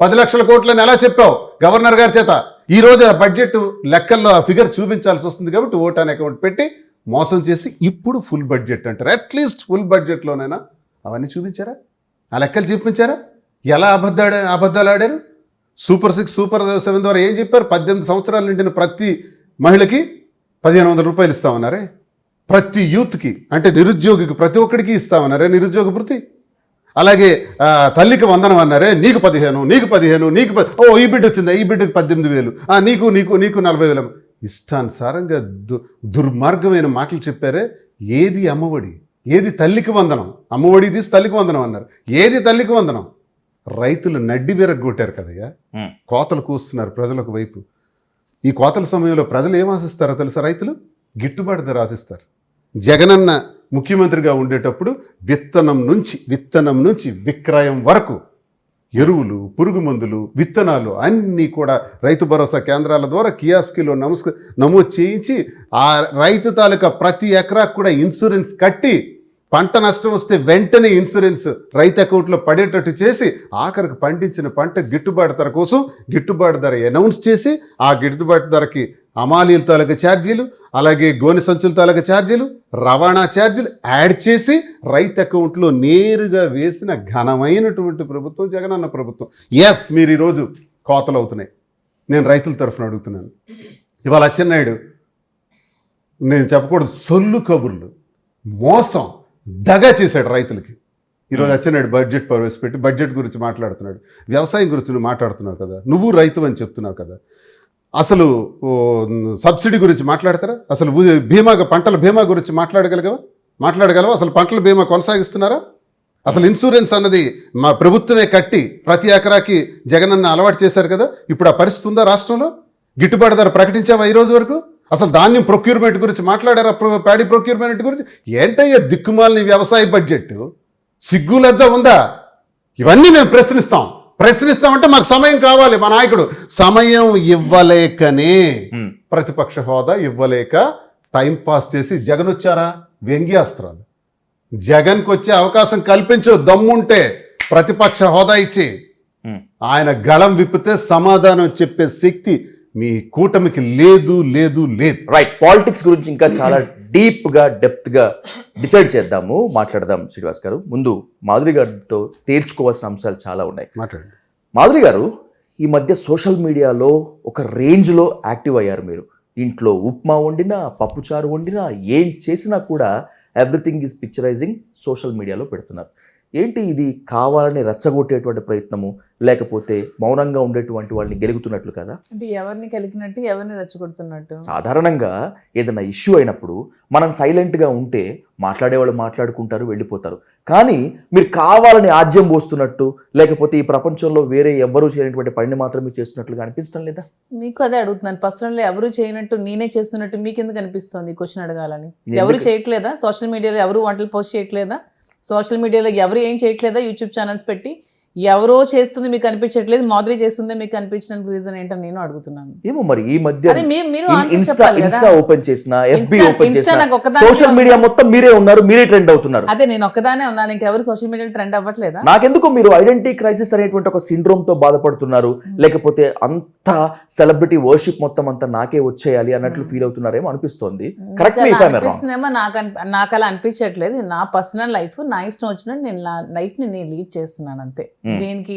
10 లక్షల కోట్లని ఎలా చెప్పావు గవర్నర్ గారి చేత? ఈ రోజు ఆ బడ్జెట్ లెక్కల్లో ఆ ఫిగర్ చూపించాల్సి వస్తుంది కాబట్టి ఓట్ ఆన్ అకౌంట్ పెట్టి మోసం చేసి ఇప్పుడు ఫుల్ బడ్జెట్ అంటారు. అట్లీస్ట్ ఫుల్ బడ్జెట్లోనైనా అవన్నీ చూపించారా? ఆ లెక్కలు చూపించారా? ఎలా అబద్ధాలు ఆడారు? సూపర్ 6 సూపర్ 7 ద్వారా ఏం చెప్పారు? 18 సంవత్సరాలు నిండిన ప్రతి మహిళకి 1500 రూపాయలు ఇస్తామన్నారే. ప్రతి యూత్కి అంటే నిరుద్యోగికి ప్రతి ఒక్కడికి ఇస్తామన్నారే నిరుద్యోగ భృతి. అలాగే తల్లికి వందనం అన్నారే, నీకు 15 ఈ బిడ్డ వచ్చిందా, ఈ బిడ్డకి 18,000, నీకు 40,000. ఇష్టానుసారంగా దుర్మార్గమైన మాటలు చెప్పారే. ఏది అమ్మఒడి, ఏది తల్లికి వందనం? అమ్మఒడి తీసి తల్లికి వందనం అన్నారు. ఏది తల్లికి వందనం? రైతులు నడ్డి విరగ్గొట్టారు కదయ్యా, కోతలు కూస్తున్నారు ప్రజలకు వైపు. ఈ కోతల సమయంలో ప్రజలు ఏం ఆశిస్తారో తెలుసా? రైతులు గిట్టుబాటు ధర ఆశిస్తారు. జగనన్న ముఖ్యమంత్రిగా ఉండేటప్పుడు విత్తనం నుంచి విక్రయం వరకు ఎరువులు, పురుగు మందులు, విత్తనాలు అన్నీ కూడా రైతు భరోసా కేంద్రాల ద్వారా కియాస్కిలో నమోదు చేయించి ఆ రైతు తాలూకా ప్రతి ఎకరాకు కూడా ఇన్సూరెన్స్ కట్టి, పంట నష్టం వస్తే వెంటనే ఇన్సూరెన్స్ రైతు అకౌంట్లో పడేటట్టు చేసి, ఆఖరికి పండించిన పంట గిట్టుబాటు ధర కోసం గిట్టుబాటు ధర అనౌన్స్ చేసి, ఆ గిట్టుబాటు ధరకి అమాలీల తాలూకా ఛార్జీలు, అలాగే గోనె సంచుల తాలూకా ఛార్జీలు, రవాణా ఛార్జీలు యాడ్ చేసి రైతు అకౌంట్లో నేరుగా వేసిన ఘనమైనటువంటి ప్రభుత్వం జగనన్న ప్రభుత్వం. ఎస్, మీరు ఈరోజు కోతలు అవుతున్నాయి. నేను రైతుల తరఫున అడుగుతున్నాను. ఇవాళ అచ్చెన్నాయుడు నేను చెప్పకూడదు, సొల్లు కబుర్లు, మోసం, దగా చేశాడు రైతులకి. ఈరోజు అచ్చెన్నాయుడు బడ్జెట్ ప్రవేశపెట్టి బడ్జెట్ గురించి మాట్లాడుతున్నాడు. వ్యవసాయం గురించి నువ్వు మాట్లాడుతున్నావు కదా, నువ్వు రైతు అని చెప్తున్నావు కదా. అసలు సబ్సిడీ గురించి మాట్లాడతారా? అసలు పంటల బీమా గురించి మాట్లాడగలవా? అసలు పంటల బీమా కొనసాగిస్తున్నారా? అసలు ఇన్సూరెన్స్ అన్నది మా ప్రభుత్వమే కట్టి ప్రతి ఎకరాకి జగనన్న అలవాటు చేశారు కదా. ఇప్పుడు ఆ పరిస్థితి ఉందా రాష్ట్రంలో? గిట్టుబాటు ధర ప్రకటించావా ఈ రోజు వరకు? అసలు ధాన్యం ప్రొక్యూర్మెంట్ గురించి మాట్లాడారా? ప్యాడీ ప్రొక్యూర్మెంట్ గురించి ఏంటయ్యా దిక్కుమాలని వ్యవసాయ బడ్జెట్? సిగ్గు లజ్జ ఉందా? ఇవన్నీ మేము ప్రశ్నిస్తామంటే మాకు సమయం కావాలి. మా నాయకుడు సమయం ఇవ్వలేకనే, ప్రతిపక్ష హోదా ఇవ్వలేక టైంపాస్ చేసి జగన్ వచ్చారా? వ్యంగ్యాస్త్రాలు. జగన్కి వచ్చే అవకాశం కల్పించు, దమ్ముంటే ప్రతిపక్ష హోదా ఇచ్చి ఆయన గళం విప్పితే సమాధానం చెప్పే శక్తి మీ కూటమికి లేదు. రైట్, పాలిటిక్స్ గురించి ఇంకా చాలా డీప్గా డెప్త్గా మాట్లాడదాం శ్రీనివాస్ గారు. ముందు మాధురి గారితో తేల్చుకోవాల్సిన అంశాలు చాలా ఉన్నాయి. మాట్లాడండి. మాధురి గారు, ఈ మధ్య సోషల్ మీడియాలో ఒక రేంజ్లో యాక్టివ్ అయ్యారు. మీరు ఇంట్లో ఉప్మా వండినా, పప్పుచారు వండినా, ఏం చేసినా కూడా ఎవ్రీథింగ్ ఈజ్ పిక్చరైజింగ్ సోషల్ మీడియాలో పెడుతున్నారు. ఏంటి ఇది? కావాలని రెచ్చగొట్టేటువంటి ప్రయత్నము, లేకపోతే మౌనంగా ఉండేటువంటి వాళ్ళని గెలుగుతున్నట్లు కదా? అంటే ఎవరిని కలిగినట్టు, ఎవరిని రెచ్చగొడుతున్నట్టు? సాధారణంగా ఏదైనా ఇష్యూ అయినప్పుడు మనం సైలెంట్గా ఉంటే మాట్లాడేవాళ్ళు మాట్లాడుకుంటారు, వెళ్ళిపోతారు. కానీ మీరు కావాలని ఆజ్యం పోస్తున్నట్టు, లేకపోతే ఈ ప్రపంచంలో వేరే ఎవరూ చేయనటువంటి పనిని మాత్రమే చేస్తున్నట్లుగా అనిపించడం లేదా? మీకు అదే అడుగుతున్నాను. పర్సనల్గా ఎవరు చేయనట్టు నేనే చేస్తున్నట్టు మీకు ఎందుకు అనిపిస్తుంది? క్వశ్చన్ అడగాలని. ఎవరు చేయట్లేదా? సోషల్ మీడియాలో ఎవరు వంటలు పోస్ట్ చేయట్లేదా? సోషల్ మీడియాలో ఎవరు ఏం చేయట్లేదా? యూట్యూబ్ ఛానల్స్ పెట్టి ఎవరో చేస్తుంది మీకు అనిపించట్లేదు, మాధురి చేస్తుందే మీకు అనిపించడానికి రీజన్ ఏంటని నేను అడుగుతున్నాను. ఏమో మరి ఈ మధ్య మీరు ఇన్స్టా ఓపెన్ చేసినా, FB ఓపెన్ చేసినా, సోషల్ మీడియా మొత్తం మీరే ఉన్నారు, మీరే ట్రెండ్ అవుతున్నారు. అదే నేను ఒక్కదానే ఉన్నాను, ఇంకెవరు సోషల్ మీడియా ట్రెండ్ అవ్వట్లేదా? నాకెందుకు మీరు ఐడెంటిటీ క్రైసిస్ అనేటువంటి ఒక సిండ్రోమ్ తో బాధపడుతున్నారు, లేకపోతే అంత సెలబ్రిటీ వర్షిప్ మొత్తం అంతా నాకే వచ్చేయాలి అన్నట్లు ఫీల్ అవుతున్నారేమో అనిపిస్తోంది. కరెక్ట్ మీ అనిపిస్తుందేమో. నాకు అలా అనిపించట్లేదు. నా పర్సనల్ లైఫ్ నా ఇష్టం వచ్చినట్టు నేను నా లైఫ్ ని నేను లీడ్ చేస్తున్నాను అంతే. దీనికి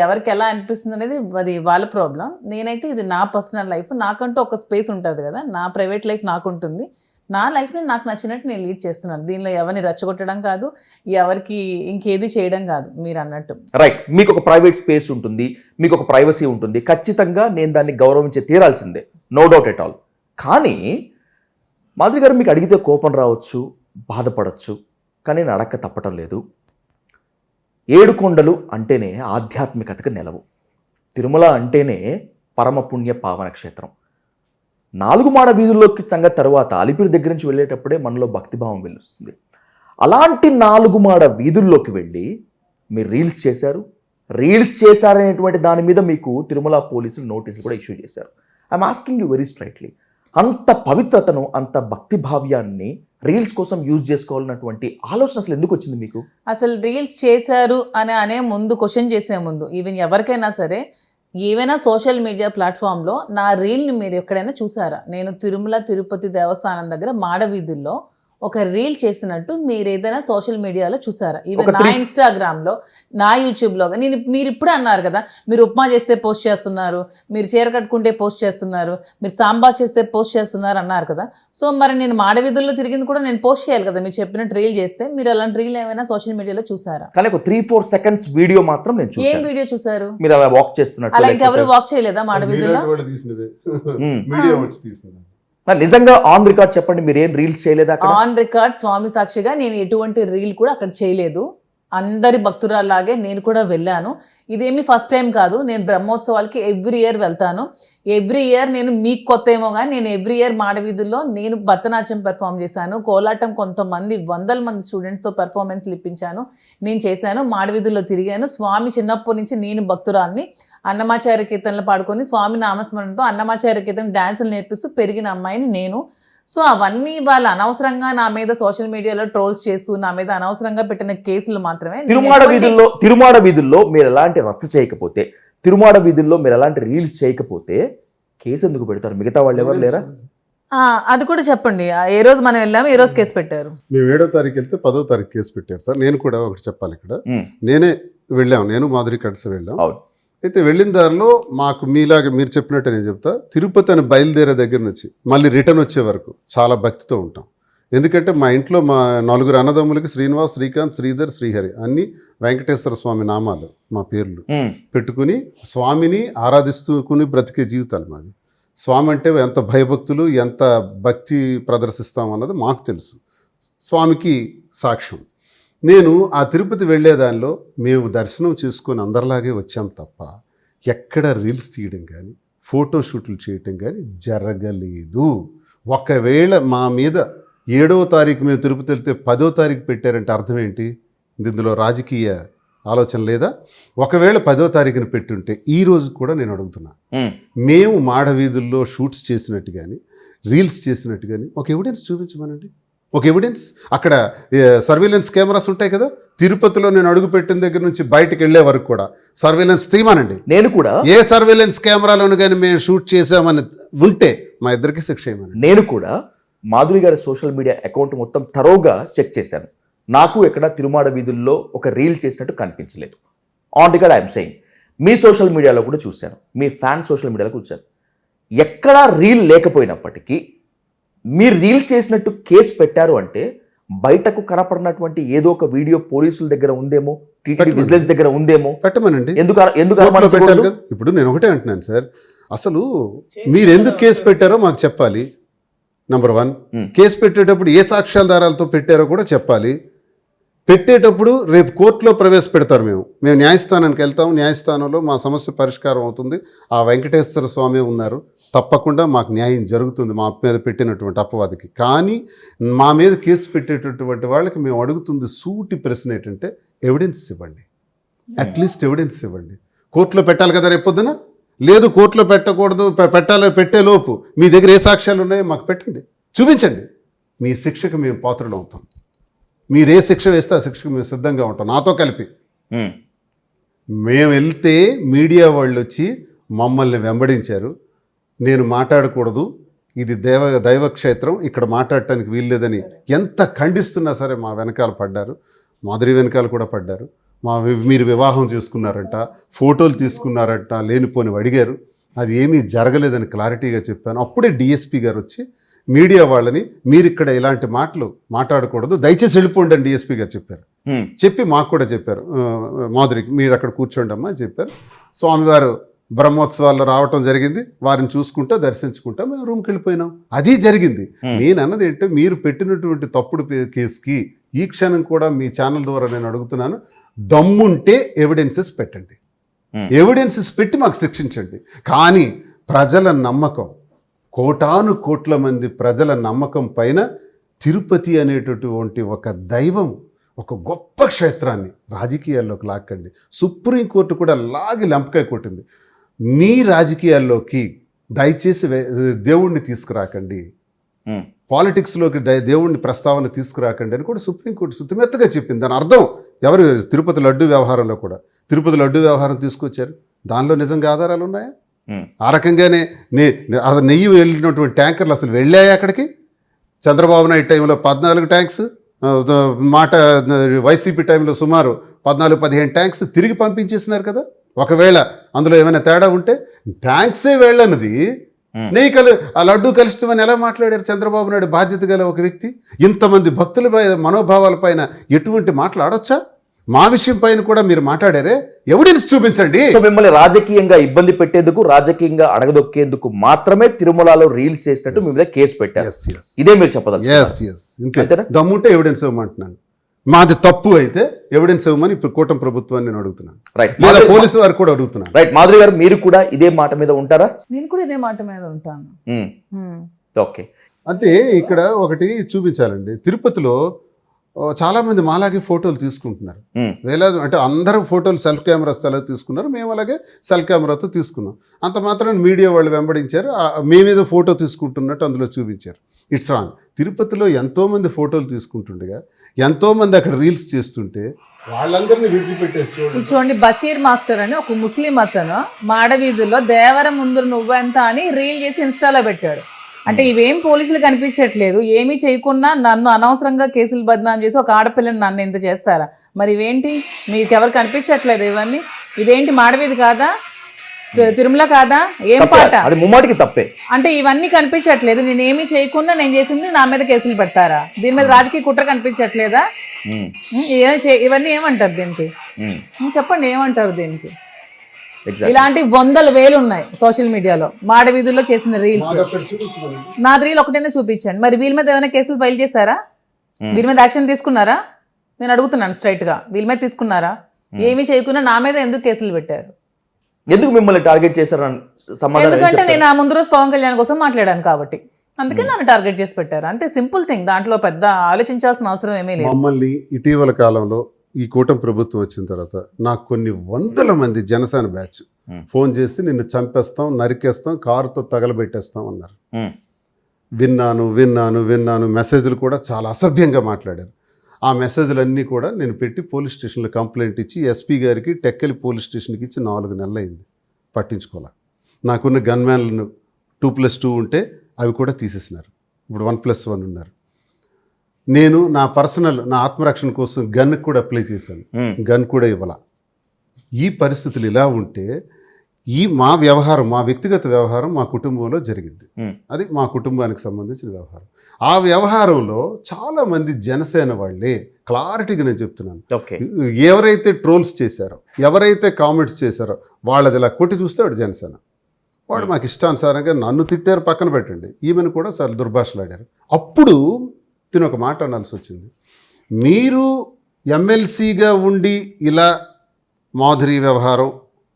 ఎవరికి ఎలా అనిపిస్తుంది అనేది అది వాళ్ళ ప్రాబ్లం. నేనైతే ఇది నా పర్సనల్ లైఫ్, నాకంటూ ఒక స్పేస్ ఉంటుంది కదా, నా ప్రైవేట్ లైఫ్ నాకు ఉంటుంది. నా లైఫ్ని నాకు నచ్చినట్టు నేను లీడ్ చేస్తున్నాను. దీనిలో ఎవరిని రెచ్చగొట్టడం కాదు, ఎవరికి ఇంకేది చేయడం కాదు. మీరు అన్నట్టు రైట్, మీకు ఒక ప్రైవేట్ స్పేస్ ఉంటుంది, మీకు ఒక ప్రైవసీ ఉంటుంది. ఖచ్చితంగా నేను దాన్ని గౌరవించే తీరాల్సిందే, నో డౌట్ ఎట్ ఆల్. కానీ మాధురి గారు, మీకు అడిగితే కోపం రావచ్చు, బాధపడవచ్చు, కానీ నేను అడక్క తప్పటం లేదు. ఏడుకొండలు అంటేనే ఆధ్యాత్మికతకు నెలవు. తిరుమల అంటేనే పరమపుణ్య పావన క్షేత్రం. 4 మాడ వీధుల్లోకి సంగతి తర్వాత అలిపిరి దగ్గర నుంచి వెళ్ళేటప్పుడే మనలో భక్తిభావం వెలుస్తుంది. అలాంటి 4 మాడ వీధుల్లోకి వెళ్ళి మీరు రీల్స్ చేశారనేటువంటి దాని మీద మీకు తిరుమల పోలీసులు నోటీసులు కూడా ఇష్యూ చేశారు. I'm asking you very straightly, అంత పవిత్రతను, అంత భక్తి భావ్యాన్ని రీల్స్ కోసం యూజ్ చేసుకోవాలన్నటువంటి ఆలోచన అసలు ఎందుకు వచ్చింది మీకు? అసలు రీల్స్ చేశారు అనే ముందు, క్వశ్చన్ చేసే ముందు, ఈవెన్ ఎవరికైనా సరే, ఏవైనా సోషల్ మీడియా ప్లాట్ఫామ్లో నా రీల్ని మీరు ఎక్కడైనా చూసారా? నేను తిరుమల తిరుపతి దేవస్థానం దగ్గర మాడవీధుల్లో ఒక రీల్ చేసినట్టు మీరు ఏదైనా సోషల్ మీడియాలో చూసారా? ఈవెన్ ఒక నా ఇన్స్టాగ్రామ్ లో, నా యూట్యూబ్ లో, మీరు ఇప్పుడే అన్నారు కదా, మీరు ఉప్మా చేస్తే పోస్ట్ చేస్తున్నారు, మీరు చీర కట్టుకుంటే పోస్ట్ చేస్తున్నారు, మీరు సాంబార్ చేస్తే పోస్ట్ చేస్తున్నారు అన్నారు కదా. సో మరి నేను మాడవీధుల్లో తిరిగింది కూడా నేను పోస్ట్ చేయాలి కదా, మీరు చెప్పినట్టు రీల్ చేస్తే. మీరు అలాంటి రీల్ ఏమైనా సోషల్ మీడియాలో చూసారా? కానీ ఒక 3-4 సెకండ్స్ వీడియో మాత్రం నేను ఏం చూసాను. వీడియో చూసారు? మీరు అలా వాక్ చేస్తున్నట్టు అలా ఇంకెవరు వాక్ చేయలేదా మాడవీధుల్లో? మీడియా వచ్చి తీసినవే. మరి నిజంగా ఆన్ రికార్డ్ చెప్పండి, మీరు ఏం రీల్స్ చేయలేదా అక్కడ? ఆన్ రికార్డ్ స్వామి సాక్షిగా నేను ఎటువంటి రీల్ కూడా అక్కడ చేయలేదు. అందరి భక్తురాలాగే నేను కూడా వెళ్ళాను. ఇదేమి ఫస్ట్ టైం కాదు. నేను బ్రహ్మోత్సవాలకి ఎవ్రీ ఇయర్ వెళ్తాను. ఎవ్రీ ఇయర్ నేను మీకు కొత్త ఏమో కానీ నేను ఎవ్రీ ఇయర్ మాడవీధుల్లో నేను భరతనాట్యం పెర్ఫామ్ చేశాను, కోలాటం కొంతమంది 100 మంది స్టూడెంట్స్తో పెర్ఫార్మెన్స్లు ఇప్పించాను, నేను చేశాను, మాడవీధుల్లో తిరిగాను. స్వామి చిన్నప్పటి నుంచి నేను భక్తురాల్ని, అన్నమాచార్య కీర్తనలు పాడుకొని స్వామి నామస్మరణతో అన్నమాచార్య కీర్తన డ్యాన్సులు నేర్పిస్తూ పెరిగిన అమ్మాయిని నేను. సో అవన్నీ వాళ్ళు అనవసరంగా నా మీద సోషల్ మీడియాలో ట్రోల్స్ చేస్తూ నా మీద అనవసరంగా పెట్టిన కేసులు మాత్రమే. తిరుమాడ వీధుల్లో మీరు ఎలాంటి రచ్చ చేయకపోతే, తిరుమాడ వీధుల్లో మీరు ఎలాంటి రీల్స్ చేయకపోతే కేసు ఎందుకు పెడతారు? మిగతా వాళ్ళు ఎవరు లేరా? అది కూడా చెప్పండి. ఏ రోజు మనం వెళ్ళాము, ఏ రోజు కేసు పెట్టారు? మేము 7వ తారీఖు వెళ్తే 10వ తారీఖు కేసు పెట్టారు సార్. నేను కూడా ఒకటి చెప్పాలి ఇక్కడ. నేనే వెళ్ళాము, నేను మాధురి కట్స్ వెళ్ళాం. అయితే వెళ్ళిన దారిలో మాకు మీలాగా మీరు చెప్పినట్టు నేను చెప్తా, తిరుపతి అని బయలుదేరే దగ్గర నుంచి మళ్ళీ రిటర్న్ వచ్చే వరకు చాలా భక్తితో ఉంటాం. ఎందుకంటే మా ఇంట్లో మా 4 అన్నదమ్ములకి శ్రీనివాస్, శ్రీకాంత్, శ్రీధర్, శ్రీహరి అన్ని వెంకటేశ్వర స్వామి నామాలు మా పేర్లు పెట్టుకుని స్వామిని ఆరాధిస్తూకుని బ్రతికే జీవితాలు మాది. స్వామి అంటే ఎంత భయభక్తులు, ఎంత భక్తి ప్రదర్శిస్తాం అన్నది మాకు తెలుసు, స్వామికి సాక్ష్యం. నేను ఆ తిరుపతి వెళ్ళేదానిలో మేము దర్శనం చేసుకొని అందరిలాగే వచ్చాం తప్ప ఎక్కడ రీల్స్ తీయడం కానీ ఫోటోషూట్లు చేయటం కానీ జరగలేదు. ఒకవేళ మా మీద 7వ తారీఖు మేము తిరుపతి వెళ్తే 10వ తారీఖు పెట్టారంటే అర్థం ఏంటి? ఇందులో రాజకీయ ఆలోచన లేదా? ఒకవేళ 10వ తారీఖున పెట్టుంటే ఈ రోజు కూడా నేను అడుగుతున్నా, మేము మాడవీధుల్లో షూట్స్ చేసినట్టు కానీ రీల్స్ చేసినట్టు కానీ ఒక ఎవిడెన్స్ చూపించమనండి. ఒక ఎవిడెన్స్ అక్కడ సర్వేలెన్స్ కెమెరాస్ ఉంటాయి కదా, తిరుపతిలో నేను అడుగు పెట్టిన దగ్గర నుంచి బయటకు వెళ్ళే వరకు కూడా సర్వేలెన్స్ తీయమనండి. నేను కూడా ఏ సర్వేలెన్స్ కెమెరాలను కానీ మేము షూట్ చేసామని ఉంటే మా ఇద్దరికి శిక్ష చేయమని. నేను కూడా మాధురి గారి సోషల్ మీడియా అకౌంట్ మొత్తం తరోగా చెక్ చేశాను. నాకు ఎక్కడ తిరుమాడ వీధుల్లో ఒక రీల్ చేసినట్టు కనిపించలేదు. On record I'm saying. Me social మీడియాలో కూడా చూశాను, మీ ఫ్యాన్ సోషల్ మీడియాలో చూశాను, ఎక్కడా రీల్ లేకపోయినప్పటికీ మీరు రీల్స్ చేసినట్టు కేసు పెట్టారు అంటే బయటకు కనపడినటువంటి ఏదో ఒక వీడియో పోలీసుల దగ్గర ఉందేమో, టీటీడీ విజిలెన్స్ దగ్గర ఉందేమో. పెట్టమనండి. ఎందుకు పెట్టాలి కదా. ఇప్పుడు నేను ఒకటే అంటున్నాను సార్, అసలు మీరు ఎందుకు కేసు పెట్టారో మాకు చెప్పాలి. నంబర్ 1, కేసు పెట్టేటప్పుడు ఏ సాక్ష్యాధారాలతో పెట్టారో కూడా చెప్పాలి. పెట్టేటప్పుడు రేపు కోర్టులో ప్రవేశపెడతారు. మేము న్యాయస్థానానికి వెళ్తాము, న్యాయస్థానంలో మా సమస్య పరిష్కారం అవుతుంది. ఆ వెంకటేశ్వర స్వామి ఉన్నారు, తప్పకుండా మాకు న్యాయం జరుగుతుంది మా మీద పెట్టినటువంటి అపవాదికి. కానీ మా మీద కేసు పెట్టేటటువంటి వాళ్ళకి మేము అడుగుతుంది సూటి ప్రశ్న ఏంటంటే ఎవిడెన్స్ ఇవ్వండి, అట్లీస్ట్ ఎవిడెన్స్ ఇవ్వండి. కోర్టులో పెట్టాలి కదా రేపొద్దున. లేదు కోర్టులో పెట్టకూడదు, పెట్టేలోపు మీ దగ్గర ఏ సాక్ష్యాలు ఉన్నాయో మాకు పెట్టండి, చూపించండి. మీ శిక్షకు మేము పాత్రలు అవుతాం. మీరు ఏ శిక్ష వేస్తే ఆ శిక్షకు మేము సిద్ధంగా ఉంటాం నాతో కలిపి. మేము వెళ్తే మీడియా వాళ్ళు వచ్చి మమ్మల్ని వెంబడించారు. నేను మాట్లాడకూడదు, ఇది దైవక్షేత్రం, ఇక్కడ మాట్లాడటానికి వీల్లేదని ఎంత ఖండిస్తున్నా సరే మా వెనకాల పడ్డారు, మాధురి వెనకాల కూడా పడ్డారు. మీరు వివాహం చేసుకున్నారంట, ఫోటోలు తీసుకున్నారంట, లేనిపోని అడిగారు. అది ఏమీ జరగలేదని క్లారిటీగా చెప్పాను. అప్పుడే డిఎస్పీ గారు వచ్చి మీడియా వాళ్ళని మీరు ఇక్కడ ఇలాంటి మాటలు మాట్లాడకూడదు, దయచేసి వెళ్ళిపోండి అని డిఎస్పీ గారు చెప్పారు. చెప్పి మాకు కూడా చెప్పారు, మాధురికి మీరు అక్కడ కూర్చోండి అమ్మా అని చెప్పారు. స్వామివారు బ్రహ్మోత్సవాల్లో రావటం జరిగింది, వారిని చూసుకుంటా దర్శించుకుంటా మేము రూమ్కి వెళ్ళిపోయినాం. అది జరిగింది. నేను అన్నది ఏంటంటే మీరు పెట్టినటువంటి తప్పుడు కేసుకి ఈ క్షణం కూడా మీ ఛానల్ ద్వారా నేను అడుగుతున్నాను, దమ్ముంటే ఎవిడెన్సెస్ పెట్టండి, ఎవిడెన్సెస్ పెట్టి మాకు శిక్షించండి. కానీ ప్రజల నమ్మకం, కోటాను కోట్ల మంది ప్రజల నమ్మకం పైన తిరుపతి అనేటటువంటి ఒక దైవం, ఒక గొప్ప క్షేత్రాన్ని రాజకీయాల్లోకి లాక్కండి. సుప్రీంకోర్టు కూడా లాగి లంపకాయ కొట్టింది. మీ రాజకీయాల్లోకి దయచేసి దేవుణ్ణి తీసుకురాకండి, పాలిటిక్స్లోకి దేవుణ్ణి ప్రస్తావన తీసుకురాకండి అని కూడా సుప్రీంకోర్టు శుతిమెత్తగా చెప్పింది. దాని అర్థం ఎవరు? తిరుపతి లడ్డు వ్యవహారంలో కూడా తిరుపతి లడ్డు వ్యవహారం తీసుకొచ్చారు, దానిలో నిజంగా ఆధారాలు ఉన్నాయా? ఆ రకంగానే నెయ్యి వెళ్ళినటువంటి ట్యాంకర్లు అసలు వెళ్ళాయి అక్కడికి? చంద్రబాబు నాయుడు టైంలో 14 ట్యాంక్స్, మాట వైసీపీ టైంలో సుమారు 14-15 ట్యాంక్స్ తిరిగి పంపించేసినారు కదా. ఒకవేళ అందులో ఏమైనా తేడా ఉంటే ట్యాంక్సే వెళ్ళన్నది నెయ్యి ఆ లడ్డూ కలుషితమని ఎలా మాట్లాడారు చంద్రబాబు నాయుడు బాధ్యత గల ఒక వ్యక్తి? ఇంతమంది భక్తుల మనోభావాల పైన ఎటువంటి మాట్లాడొచ్చా? మా విషయం పైన కూడా మీరు మాట్లాడారే, ఎవిడెన్స్ చూపించండి. సో మిమ్మల్ని రాజకీయంగా ఇబ్బంది పెట్టేందుకు, రాజకీయంగా అడగదొక్కేందుకు మాత్రమే తిరుమలలో రీల్స్ చేసినట్టు మీ మీద కేసు పెట్టారు. ఇదే మీరు చెప్పదలుచుకున్నారా? దమ్ముంటే ఎవిడెన్స్ ఇవ్వమంటున్నాను. మాది తప్పు అయితే ఎవిడెన్స్ ఇవ్వమని ఇప్పుడు కూటమి ప్రభుత్వాన్ని నేను అడుగుతున్నాను, లేదా పోలీసు వారు కూడా అడుగుతున్నాను. రైట్, మాధురి గారు మీరు కూడా ఇదే మాట మీద ఉంటారా? నేను కూడా ఇదే మాట మీద ఉంటాను. ఓకే, అంటే ఇక్కడ ఒకటి చూపించాలండి. తిరుపతిలో చాలా మంది మాలాగే ఫోటోలు తీసుకుంటున్నారు. వేలాది, అంటే అందరూ ఫోటోలు సెల్ఫ్ కెమెరాతో తీసుకున్నారు, మేము అలాగే సెల్ కెమెరాతో తీసుకున్నాం. అంత మాత్రం మీడియా వాళ్ళు వెంబడించారు, మేమేదో ఫోటో తీసుకుంటున్నట్టు అందులో చూపించారు. It's wrong. తిరుపతిలో ఎంతోమంది ఫోటోలు తీసుకుంటుండగా ఎంతోమంది అక్కడ రీల్స్ చేస్తుంటే వాళ్ళందరినీ విడిచిపెట్టేసి చూడండి. బషీర్ మాస్టర్ అని ఒక ముస్లిం అతను మాడవీధుల్లో దేవరం ముందు నువ్వెంత అని రీల్ చేసి ఇన్స్టాలో పెట్టాడు. అంటే ఇవేం పోలీసులు కనిపించట్లేదు, ఏమీ చేయకుండా నన్ను అనవసరంగా కేసులు బదనాం చేసి ఒక ఆడపిల్లని నన్ను ఇంత చేస్తారా? మరి ఇవేంటి, మీకు ఎవరు కనిపించట్లేదు ఇవన్నీ? ఇదేంటి మాడవీధి కాదా, తిరుమల కాదా, ఏం పాట? ముమ్మాటికి తప్పే. అంటే ఇవన్నీ కనిపించట్లేదు, నేనేమి చేయకుండా నేను చేసింది నా మీద కేసులు పెడతారా? దీని మీద రాజకీయ కుట్ర కనిపించట్లేదా? ఇవన్నీ ఏమంటారు దీనికి? చెప్పండి, ఏమంటారు దీనికి? ఇలాంటి 100,000 ఉన్నాయి సోషల్ మీడియాలో మాడవీధుల్లో చేసిన రీల్స్. నా రీల్ ఒకటైనా చూపించండి. మరి వీళ్ళ మీద ఏమైనా కేసులు ఫైల్ చేశారా? వీళ్ళ మీద యాక్షన్ తీసుకున్నారా? నేను అడుగుతున్నాను స్ట్రైట్ గా, వీళ్ళ మీద తీసుకున్నారా? ఏమీ చేయకుండా నా మీద ఎందుకు కేసులు పెట్టారు? ఎందుకు మిమ్మల్ని టార్గెట్ చేశారు? ఎందుకంటే నేను ఆ ముందు రోజు పవన్ కళ్యాణ్ కోసం మాట్లాడాను కాబట్టి, అందుకే నన్ను టార్గెట్ చేసి పెట్టారు. అంతే, సింపుల్ థింగ్. దాంట్లో పెద్ద ఆలోచించాల్సిన అవసరం ఏమీ లేదు. మమ్మల్ని ఇటీవల కాలంలో ఈ కూటమి ప్రభుత్వం వచ్చిన తర్వాత నాకు కొన్ని 100 మంది జనసేన బ్యాచ్ ఫోన్ చేసి నిన్ను చంపేస్తాం, నరికేస్తాం, కారుతో తగలబెట్టేస్తాం అన్నారు. విన్నాను. మెసేజ్లు కూడా చాలా అసభ్యంగా మాట్లాడారు. ఆ మెసేజ్లన్నీ కూడా నేను పెట్టి పోలీస్ స్టేషన్లో కంప్లైంట్ ఇచ్చి ఎస్పీ గారికి టెక్కలి పోలీస్ స్టేషన్కి ఇచ్చి 4 నెలలు అయింది, పట్టించుకోలే. నాకున్న గన్మ్యాన్లను 2+2 ఉంటే అవి కూడా తీసేసినారు. ఇప్పుడు 1+1 ఉన్నారు. నేను నా పర్సనల్, నా ఆత్మరక్షణ కోసం గన్ కూడా అప్లై చేశాను, గన్ కూడా ఇవ్వాల. ఈ పరిస్థితులు ఇలా ఉంటే మా వ్యవహారం, మా వ్యక్తిగత వ్యవహారం మా కుటుంబంలో జరిగింది. అది మా కుటుంబానికి సంబంధించిన వ్యవహారం. ఆ వ్యవహారంలో చాలా మంది జనసేన వాళ్ళే, క్లారిటీగా నేను చెప్తున్నాను, ఎవరైతే ట్రోల్స్ చేశారో, ఎవరైతే కామెంట్స్ చేశారో వాళ్ళది ఇలా కొట్టి చూస్తే వాడు జనసేన వాడు. మాకు ఇష్టానుసారంగా నన్ను తిట్టారు, పక్కన పెట్టండి, ఈమెను కూడా చాలా దుర్భాషలాడారు. అప్పుడు తిని ఒక మాట అనాల్సి వచ్చింది. మీరు ఎమ్మెల్సీగా ఉండి ఇలా మాధురి వ్యవహారం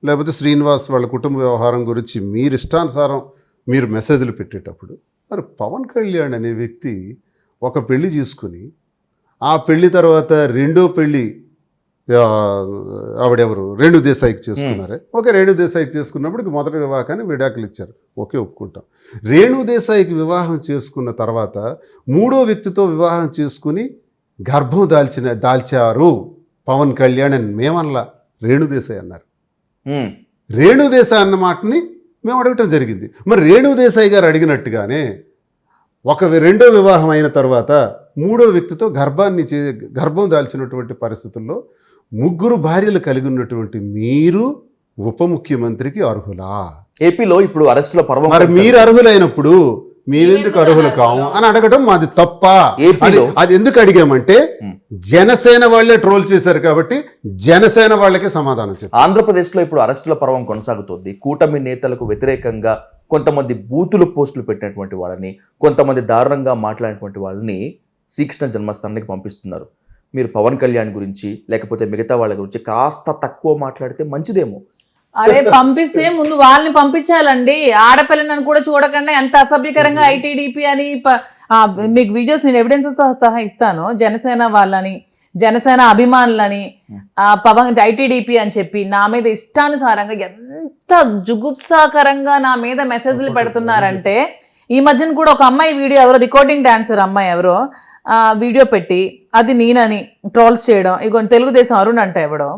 లేకపోతే శ్రీనివాస్ వాళ్ళ కుటుంబ వ్యవహారం గురించి మీరు ఇష్టానుసారం మీరు మెసేజ్లు పెట్టేటప్పుడు, మరి పవన్ కళ్యాణ్ అనే వ్యక్తి ఒక పెళ్లి చేసుకుని ఆ పెళ్లి తర్వాత రెండో పెళ్లి ఆవిడెవరు రేణు దేశాయికి చేసుకున్నారే. ఓకే, రేణు దేశాయికి చేసుకున్నప్పుడు మొదటి వివాహాన్ని విడాకులు ఇచ్చారు, ఓకే, ఒప్పుకుంటాం. రేణు దేశాయికి వివాహం చేసుకున్న తర్వాత 3వ వ్యక్తితో వివాహం చేసుకుని గర్భం దాల్చారు పవన్ కళ్యాణ్ అని మేమనలా, రేణు దేశాయ్ అన్నారు. రేణు దేశాయ్ అన్న మాటని మేము అడగటం జరిగింది. మరి రేణు దేశాయ్ గారు అడిగినట్టుగానే రెండో వివాహం అయిన తర్వాత 3వ వ్యక్తితో గర్భం దాల్చినటువంటి పరిస్థితుల్లో 3 భార్యలు కలిగి ఉన్నటువంటి మీరు ఉప ముఖ్యమంత్రికి అర్హులా? ఏపీలో ఇప్పుడు అరెస్టుల పర్వం, మరి మీరు అర్హులైనప్పుడు మేమెందుకు అర్హులు కాము అని అడగడం మాది తప్ప. అది ఎందుకు అడిగామంటే జనసేన వాళ్ళే ట్రోల్ చేశారు కాబట్టి జనసేన వాళ్ళకే సమాధానం చెప్పారు. ఆంధ్రప్రదేశ్లో ఇప్పుడు అరెస్టుల పర్వం కొనసాగుతోంది. కూటమి నేతలకు వ్యతిరేకంగా కొంతమంది బూతులు పోస్టులు పెట్టినటువంటి వాళ్ళని, కొంతమంది దారుణంగా మాట్లాడినటువంటి వాళ్ళని శ్రీకృష్ణ జన్మస్థానానికి పంపిస్తున్నారు. మీరు పవన్ కళ్యాణ్ గురించి లేకపోతే మిగతా వాళ్ళ గురించి కాస్త తక్కువ మాట్లాడితే మంచిదేమో. అరే పంపిస్తే ముందు వాళ్ళని పంపించాలండి. ఆడపిల్లని కూడా చూడకుండా ఎంత అసభ్యకరంగా ఐటీడీపీ అని మీకు వీడియోస్ నేను ఎవిడెన్సెస్ సహా ఇస్తాను. జనసేన వాళ్ళని, జనసేన అభిమానులని పవన్ ఐటీడీపీ అని చెప్పి నా మీద ఇష్టానుసారంగా ఎంత జుగుప్సాకరంగా నా మీద మెసేజ్లు పెడుతున్నారంటే, ఈ మధ్యన కూడా ఒక అమ్మాయి వీడియో, ఎవరో రికార్డింగ్ డాన్సర్ అమ్మాయి ఎవరో వీడియో పెట్టి అది నేనని ట్రోల్స్ చేయడం. ఇగో తెలుగుదేశం అరుణ్ అంటే ఎవడో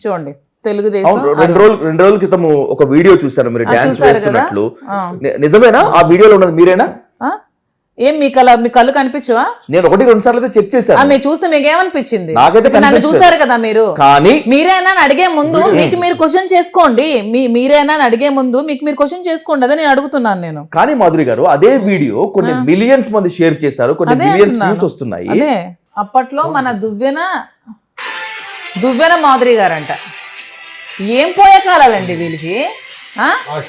చూడండి, తెలుగుదేశం 2 రోజుల క్రితం ఒక వీడియో చూశాను, మీరు డాన్స్ చేస్తున్నట్లు. నిజమేనా? ఆ వీడియోలో ఉన్నది మీరేనా? ఏం మీ కళ్ళు కనిపించవా? నేను 1-2 సార్లు అయితే చెక్ చేశాను. మీరు చూస్తే మీకు ఏమనిపించింది? నాకైతే నన్ను కనిపించలేదు. చూసారు కదా మీరు. కానీ మీరేనా అని అడిగే ముందు మీకు మీరు క్వశ్చన్ చేసుకోండి. మీరేనా అని అడిగే ముందు మీకు మీరు క్వశ్చన్ చేసుకోండి. అదే నేను అడుగుతున్నాను. నేను కానీ మాధురి గారు అదే వీడియో కొన్ని మిలియన్స్ మంది షేర్ చేశారు, కొన్ని అదే మిలియన్స్ అంటున్నాను. వ్యూస్ వస్తున్నాయి. అదే అప్పట్లో మన దువ్వెన మాధురి గారంట. ఏం పోయే కాలాలండి వీళ్ళకి.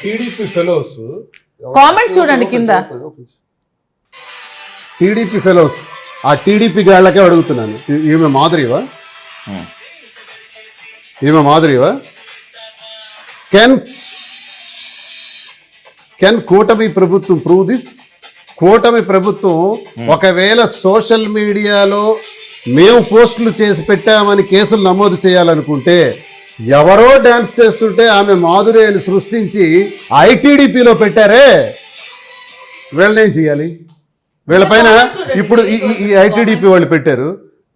టీడీపీ ఫెలోస్ కామెంట్స్ చూడండి కింద. టీడీపీ ఫెలోస్ ఆ టీడీపీ గాళ్ళకే అడుగుతున్నాను, ఈమె మాధురివా? కెన్ కూటమి ప్రభుత్వం ప్రూవ్ దిస్? కూటమి ప్రభుత్వం ఒకవేళ సోషల్ మీడియాలో మేము పోస్టులు చేసి పెట్టామని కేసులు నమోదు చేయాలనుకుంటే, ఎవరో డాన్స్ చేస్తుంటే ఆమె మాధురి అని సృష్టించి ఐటీడీపీలో పెట్టారే, వీళ్ళనేం చేయాలి? వీళ్ళపైన ఇప్పుడు ఈ ఐటీడీపీ వాళ్ళు పెట్టారు,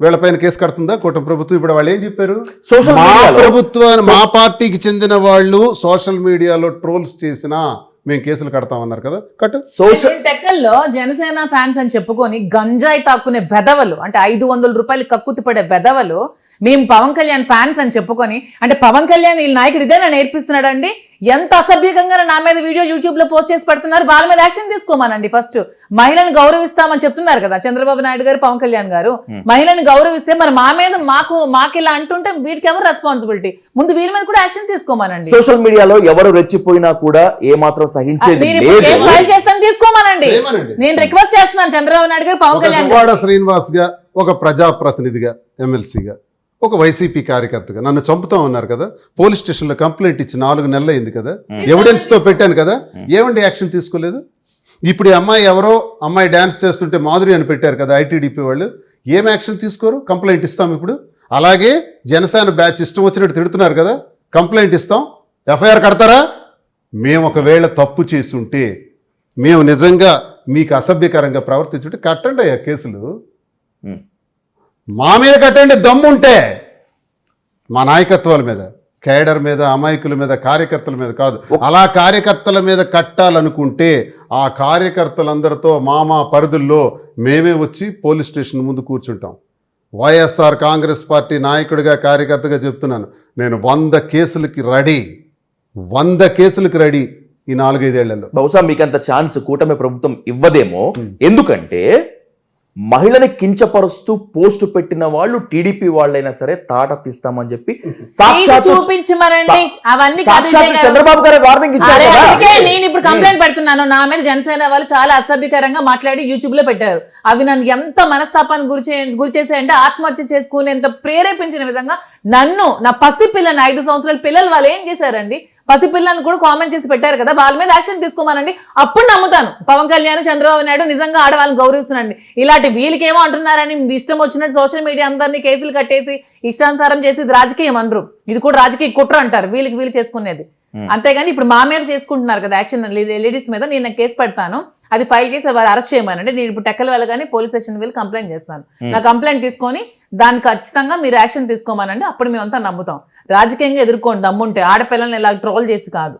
వీళ్ళపైన కేసు కడుతుందా కూటమి ప్రభుత్వం? ఇప్పుడు వాళ్ళు ఏం చెప్పారు? సోషల్ మా మీడియాలో ప్రభుత్వాన్ని, మా పార్టీకి చెందిన వాళ్ళు సోషల్ మీడియాలో ట్రోల్స్ చేసినా మేము కేసులు కడతామన్నారు కదా, కట్టు. సోషల్ టెక్కల్లో జనసేన ఫ్యాన్స్ అని చెప్పుకొని గంజాయి తాక్కునే వెధవలు, అంటే 500 రూపాయలు కక్కుతి పడే వెధవలు, మేము పవన్ కళ్యాణ్ ఫ్యాన్స్ అని చెప్పుకొని, అంటే పవన్ కళ్యాణ్ వీళ్ళ నాయకుడు ఇదేనా నేర్పిస్తున్నాడు అండి? ఎంత అసభ్యకంగా నా మీద వీడియో యూట్యూబ్ లో పోస్ట్ చేసి పెడుతున్నారు. వాళ్ళ మీద యాక్షన్ తీసుకోమనండి. ఫస్ట్ మహిళను గౌరవిస్తామని చెప్తున్నారు కదా చంద్రబాబు నాయుడు గారు, పవన్ కళ్యాణ్ గారు. మహిళను గౌరవిస్తే మరి మా మీద మాకు ఇలా అంటుంటే వీరికి ఎవరు రెస్పాన్సిబిలిటీ? ముందు వీరి మీద కూడా యాక్షన్ తీసుకోమనండి. సోషల్ మీడియాలో ఎవరు రెచ్చిపోయినా కూడా ఏమాత్రం సహించేది నేను ఇప్పుడు లేదు. కేసు ఫైల్ చేస్తాను, తీసుకోమనండి. ఏమనండి? నేను రిక్వెస్ట్ చేస్తున్నాను చంద్రబాబు నాయుడు గారు, పవన్ కళ్యాణ్ గారు. దువ్వాడ శ్రీనివాస్ గా, ఒక ప్రజాప్రతినిధిగా, ఎమ్మెల్సీగా, ఒక వైసీపీ కార్యకర్తగా నన్ను చంపుతా ఉన్నారు కదా, పోలీస్ స్టేషన్లో కంప్లైంట్ ఇచ్చి 4 నెలలు అయింది కదా, ఎవిడెన్స్ తో పెట్టాను కదా, ఏమండి యాక్షన్ తీసుకోలేదు? ఇప్పుడు ఈ అమ్మాయి డాన్స్ చేస్తుంటే మాధురి అని పెట్టారు కదా ఐటీడీపీ వాళ్ళు, ఏం యాక్షన్ తీసుకోరు? కంప్లైంట్ ఇస్తాం ఇప్పుడు. అలాగే జనసేన బ్యాచ్ ఇష్టం వచ్చినట్టు తిడుతున్నారు కదా, కంప్లైంట్ ఇస్తాం, ఎఫ్ఐఆర్ కడతారా? మేము ఒకవేళ తప్పు చేసుంటే, మేము నిజంగా మీకు అసభ్యకరంగా ప్రవర్తించుంటే కట్టండి అయ్యా కేసులు, మా మీద కట్టండి దమ్ముంటే. మా నాయకత్వాల మీద, కేడర్ మీద, అమాయకుల మీద, కార్యకర్తల మీద కాదు. అలా కార్యకర్తల మీద కట్టాలనుకుంటే ఆ కార్యకర్తలందరితో మా పరిధుల్లో మేమే వచ్చి పోలీస్ స్టేషన్ ముందు కూర్చుంటాం. వైఎస్ఆర్ కాంగ్రెస్ పార్టీ నాయకుడిగా, కార్యకర్తగా చెప్తున్నాను, నేను 100 కేసులకి రెడీ ఈ 4-5 ఏళ్లలో. బహుశా మీకంత ఛాన్స్ కూటమి ప్రభుత్వం ఇవ్వదేమో. ఎందుకంటే మహిళని కించపరుస్తూ పోస్టు పెట్టిన వాళ్ళు టీడీపీ వాళ్ళైనా సరే తాట తీస్తామని చెప్పి చూపించమనండి. అవన్నీ చంద్రబాబు గారు వార్నింగ్ ఇచ్చారు. నేను ఇప్పుడు కంప్లైంట్ పెడుతున్నాను. నా మీద జనసేన వాళ్ళు చాలా అసభ్యకరంగా మాట్లాడి యూట్యూబ్ లో పెట్టారు. అవి నన్ను ఎంత మనస్తాపానికి గురి చేశాయంటే, ఆత్మహత్య చేసుకునేంత ప్రేరేపించిన విధంగా నన్ను, నా పసిపిల్లని, 5 సంవత్సరాల పిల్లలు వాళ్ళు ఏం చేశారండి? పసిపిల్లని కూడా కామెంట్ చేసి పెట్టారు కదా, వాళ్ళ మీద యాక్షన్ తీసుకోమనండి. అప్పుడు నమ్ముతాను పవన్ కళ్యాణ్, చంద్రబాబు నాయుడు నిజంగా ఆడవాళ్ళని గౌరవిస్తున్నాండి. ఇలాంటి వీళ్ళకేమో అంటున్నారని ఇష్టం వచ్చినట్టు సోషల్ మీడియా అందరినీ కేసులు కట్టేసి ఇష్టానుసారం చేసి ఇది రాజకీయం అనరు, ఇది కూడా రాజకీయ కుట్ర అంటారు వీళ్ళు చేసుకునేది. అంతేగాని ఇప్పుడు మా మీద చేసుకుంటున్నారు కదా యాక్షన్, లేడీస్ మీద. నేను కేసు పెడతాను, అది ఫైల్ చేసి వాళ్ళు అరెస్ట్ చేయమనండి. నేను ఇప్పుడు టెక్కల వెళ్ళగానే పోలీస్ స్టేషన్ వెళ్ళి కంప్లైంట్ చేస్తాను. నా కంప్లైంట్ తీసుకొని దానికి ఖచ్చితంగా మీరు యాక్షన్ తీసుకోమనండి. అప్పుడు మేమంతా నమ్ముతాం. రాజకీయంగా ఎదుర్కోండి దమ్ముంటే, ఆడపిల్లల్ని ఇలా ట్రోల్ చేసి కాదు.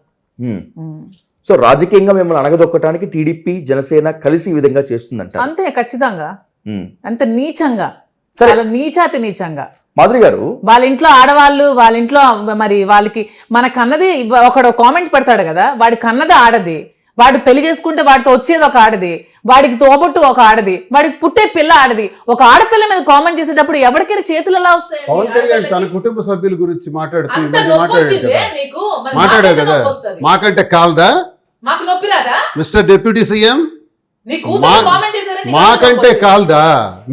సో రాజకీయంగా మిమ్మల్ని అణగదొక్కడానికి టీడీపీ, జనసేన కలిసి ఈ విధంగా చేస్తుందంట. అంతే, ఖచ్చితంగా. అంత నీచంగా, చాలా నీచంగా. మాధురి గారు, వాళ్ళ ఇంట్లో ఆడవాళ్ళు, వాళ్ళ ఇంట్లో మరి వాళ్ళకి మన కన్నది ఒకడు కామెంట్ పెడతాడు కదా, వాడి కన్నది ఆడది, వాడు పెళ్లి చేసుకుంటే వాడితో వచ్చేది ఒక ఆడది, వాడికి తోబుట్టు ఒక ఆడది, వాడికి పుట్టే పిల్ల ఆడది. ఒక ఆడపిల్ల మీద కామెంట్ చేసేటప్పుడు ఎవరికైనా చేతులు ఎలా వస్తాయి? పవన్ కళ్యాణ్ తన కుటుంబ సభ్యుల గురించి మాట్లాడాడు కదా, మాకంటే కాల్దా మిస్టర్ డిప్యూటీ సీఎం? మాకంటే కాల్దా?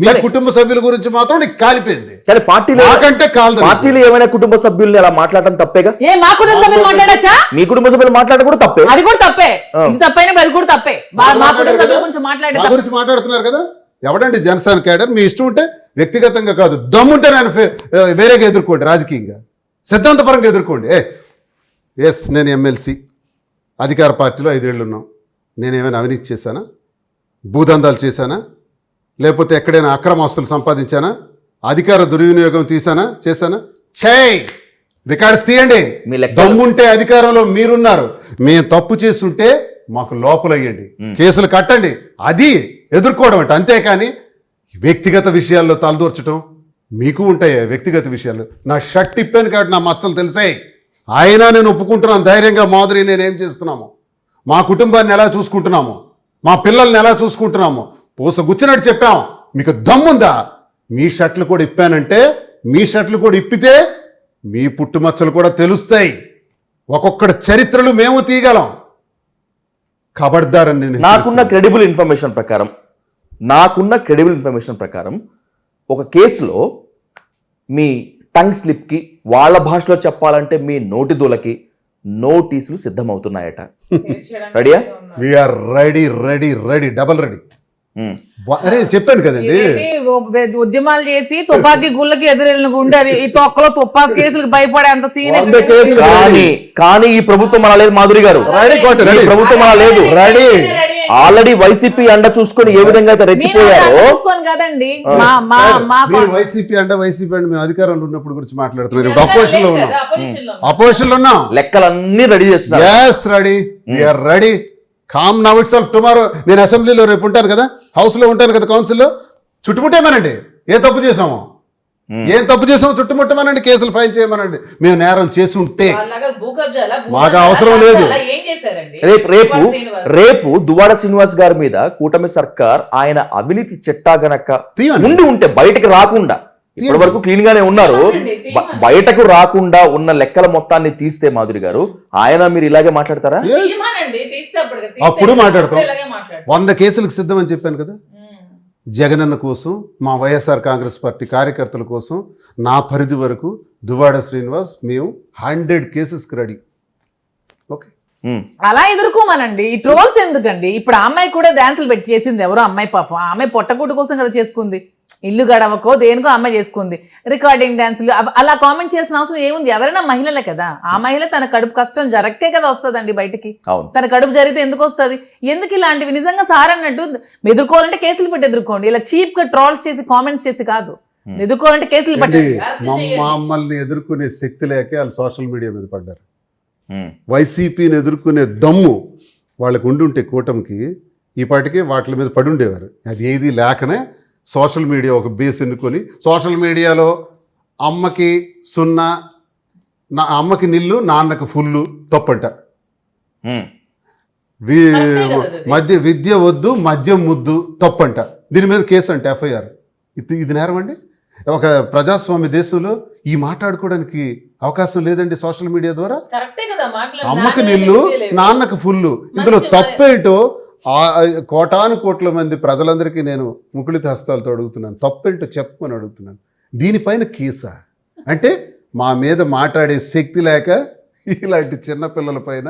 మీ కుటుంబ సభ్యుల గురించి మాత్రం నీకు కాలిపోయింది. కానీ పార్టీలో ఏమైనా కుటుంబ సభ్యుల్ని అలా మాట్లాడటం తప్పేగా? మా కుటుంబ సభ్యులు మాట్లాడచ్చా? మీ కుటుంబ సభ్యులు మాట్లాడడం కూడా తప్పే. అది కూడా తప్పే. ఇది తప్పైనా అది కూడా తప్పే. మా కుటుంబ సభ్యుల గురించి మాట్లాడుతున్నారు కదా. ఎవడండి జనసేన కేడర్? మీ ఇష్టం ఉంటే వ్యక్తిగతంగా కాదు, దమ్ముంటే నేను వేరేగా ఎదుర్కోండి, రాజకీయంగా సిద్ధాంతపరంగా ఎదుర్కోండి. ఎస్, నేను ఎమ్మెల్సీ, అధికార పార్టీలో 5 ఏళ్ళు ఉన్నాం. నేనేమైనా అవినీతి చేశానా? భూదందాలు చేశానా? లేకపోతే ఎక్కడైనా అక్రమాస్తులు సంపాదించానా? అధికార దుర్వినియోగం చేశానా? రికార్డ్స్ తీయండి. దమ్ముంటే అధికారంలో మీరున్నారు, మేము తప్పు చేస్తుంటే మాకు లోపలయ్యండి, కేసులు కట్టండి. అది ఎదుర్కోవడం అంటే. అంతేకాని వ్యక్తిగత విషయాల్లో తలదూర్చడం మీకు ఉంటాయి. వ్యక్తిగత విషయాలు నా షర్ట్ ఇప్పాను కాబట్టి నా మచ్చలు తెలిసాయి, అయినా నేను ఒప్పుకుంటున్నాను ధైర్యంగా. మాధురి నేనేం చేస్తున్నాము, మా కుటుంబాన్ని ఎలా చూసుకుంటున్నాము, మా పిల్లల్ని ఎలా చూసుకుంటున్నాము, పూసగుచ్చినట్టు చెప్పాము. మీకు దమ్ముందా? మీ షర్ట్లు కూడా ఇప్పానంటే, మీ షర్ట్లు కూడా ఇప్పితే మీ పుట్టుమచ్చలు కూడా తెలుస్తాయి. ఒక్కొక్కటి చరిత్రలు మేము తీయగలం. ఖబర్దారని నేను నాకున్న క్రెడిబుల్ ఇన్ఫర్మేషన్ ప్రకారం ఒక కేసులో మీ టంగ్ స్లిప్కి వాళ్ళ భాషలో చెప్పాలంటే మీ నోటి దూలకి నోటీసులు సిద్ధమవుతున్నాయట. రెడీయా? We're ready ready ready double ready. అరే చెప్పాను కదండి. ఉద్యమాలు చేసి తుపాకీ గుళ్ళకి ఎదురెళ్ళిన గుండె అది. ఈ తొక్కలో తుపాకీ కేసులకు భయపడే అంత సీన్ కానీ ఈ ప్రభుత్వం అలా లేదు మాధురి గారు. ఈ ప్రభుత్వం అలా లేదు. ఆల్రెడీ వైసీపీ అండ చూసుకొని ఏ విధంగా అయితే రెచ్చిపోయారో కదండి. వైసీపీ అండ మేము అధికారంలో ఉన్నప్పుడు గురించి మాట్లాడుతున్నారు. ఇప్పుడు అపోజిషన్ లో ఉన్నాం. లెక్కలన్నీ రెడీ చేస్తున్నారు. Yes ready, we're ready. Calm now itself. Tomorrow నేను అసెంబ్లీలో రేపు ఉంటాను కదా, హౌస్లో ఉంటాను కదా, కౌన్సిల్లో. చుట్టుముట్టేమనండి, ఏం తప్పు చేసాము చుట్టుముట్టమనండి, కేసులు ఫైల్ చేయమనండి. మేము నేరం చేసి ఉంటే మాకు అవసరం లేదు. రేపు దువ్వాడ శ్రీనివాస్ గారి మీద కూటమి సర్కార్ ఆయన అవినీతి చిట్టా గనక ఉండి ఉంటే బయటకు రాకుండా, ఇప్పటి వరకు క్లీన్ గానే ఉన్నారు, బయటకు రాకుండా ఉన్న లెక్కల మొత్తాన్ని తీస్తే మాధురి గారు ఆయన మీరు ఇలాగే మాట్లాడతారా? అప్పుడు మాట్లాడతాం. 100 కేసులకు సిద్ధం అని చెప్పాను కదా. జగనన్న కోసం, మా వైఎస్ఆర్ కాంగ్రెస్ పార్టీ కార్యకర్తల కోసం, నా పరిధి వరకు దువ్వాడ శ్రీనివాస్ మేము 100 కేసెస్కి రెడీ. ఓకే, అలా ఎదుర్కోమనండి. ఈ ట్రోల్స్ ఎందుకండి? ఇప్పుడు ఆ అమ్మాయి కూడా డాన్సులు పెట్టి చేసింది ఎవరో అమ్మాయి, పాపం ఆ అమ్మాయి పొట్టగుడ్డు కోసం కదా చేసుకుంది. ఇల్లు గడవకో దేనికో అమ్మాయి చేసుకుంది. రికార్డింగ్ డాన్సులు అలా కామెంట్ చేసిన అవసరం ఏముంది? ఎవరైనా మహిళలే కదా. ఆ మహిళ తన కడుపు కష్టం జరగకే కదా వస్తుందండి బయటికి. తన కడుపు జరిగితే ఎందుకు వస్తుంది? ఎందుకు ఇలాంటివి? నిజంగా సార్ అన్నట్టు ఎదుర్కోవాలంటే కేసులు పెట్టి ఎదుర్కోండి. ఇలా చీప్ గా ట్రోల్స్ చేసి కామెంట్స్ చేసి కాదు. ఎదుర్కోవాలంటే కేసులు పెట్టండి. మమ్మల్ని ఎదుర్కొనే శక్తి లేకే వాళ్ళు సోషల్ మీడియా మీద పడ్డారు. వైసీపీని ఎదుర్కొనే దమ్ము వాళ్ళకు ఉండుంటే కూటమికి ఈ పాటికి వాటి మీద పడి ఉండేవారు. అది ఏది లేకనే సోషల్ మీడియా ఒక బేస్ ఎన్నుకొని, సోషల్ మీడియాలో అమ్మకి 0, అమ్మకి నిల్లు, నాన్నకి ఫుల్లు తప్పంట. విద్య వద్దు, మద్యం ముద్దు తప్పంట. దీని మీద కేసు అంటే ఎఫ్ఐఆర్. ఇది నేరం అండి? ఒక ప్రజాస్వామ్య దేశంలో ఈ మాట్లాడుకోవడానికి అవకాశం లేదండి సోషల్ మీడియా ద్వారా. అమ్మకి నిల్లు, నాన్నకు ఫుల్లు, ఇందులో తప్పేంటో కోటాను కోట్ల మంది ప్రజలందరికీ నేను ముకుళిత హస్తాలతో అడుగుతున్నాను. తప్పేంటో చెప్పమని అడుగుతున్నాను. దీనిపైన కేసా అంటే మా మీద మాట్లాడే శక్తి లేక ఇలాంటి చిన్నపిల్లల పైన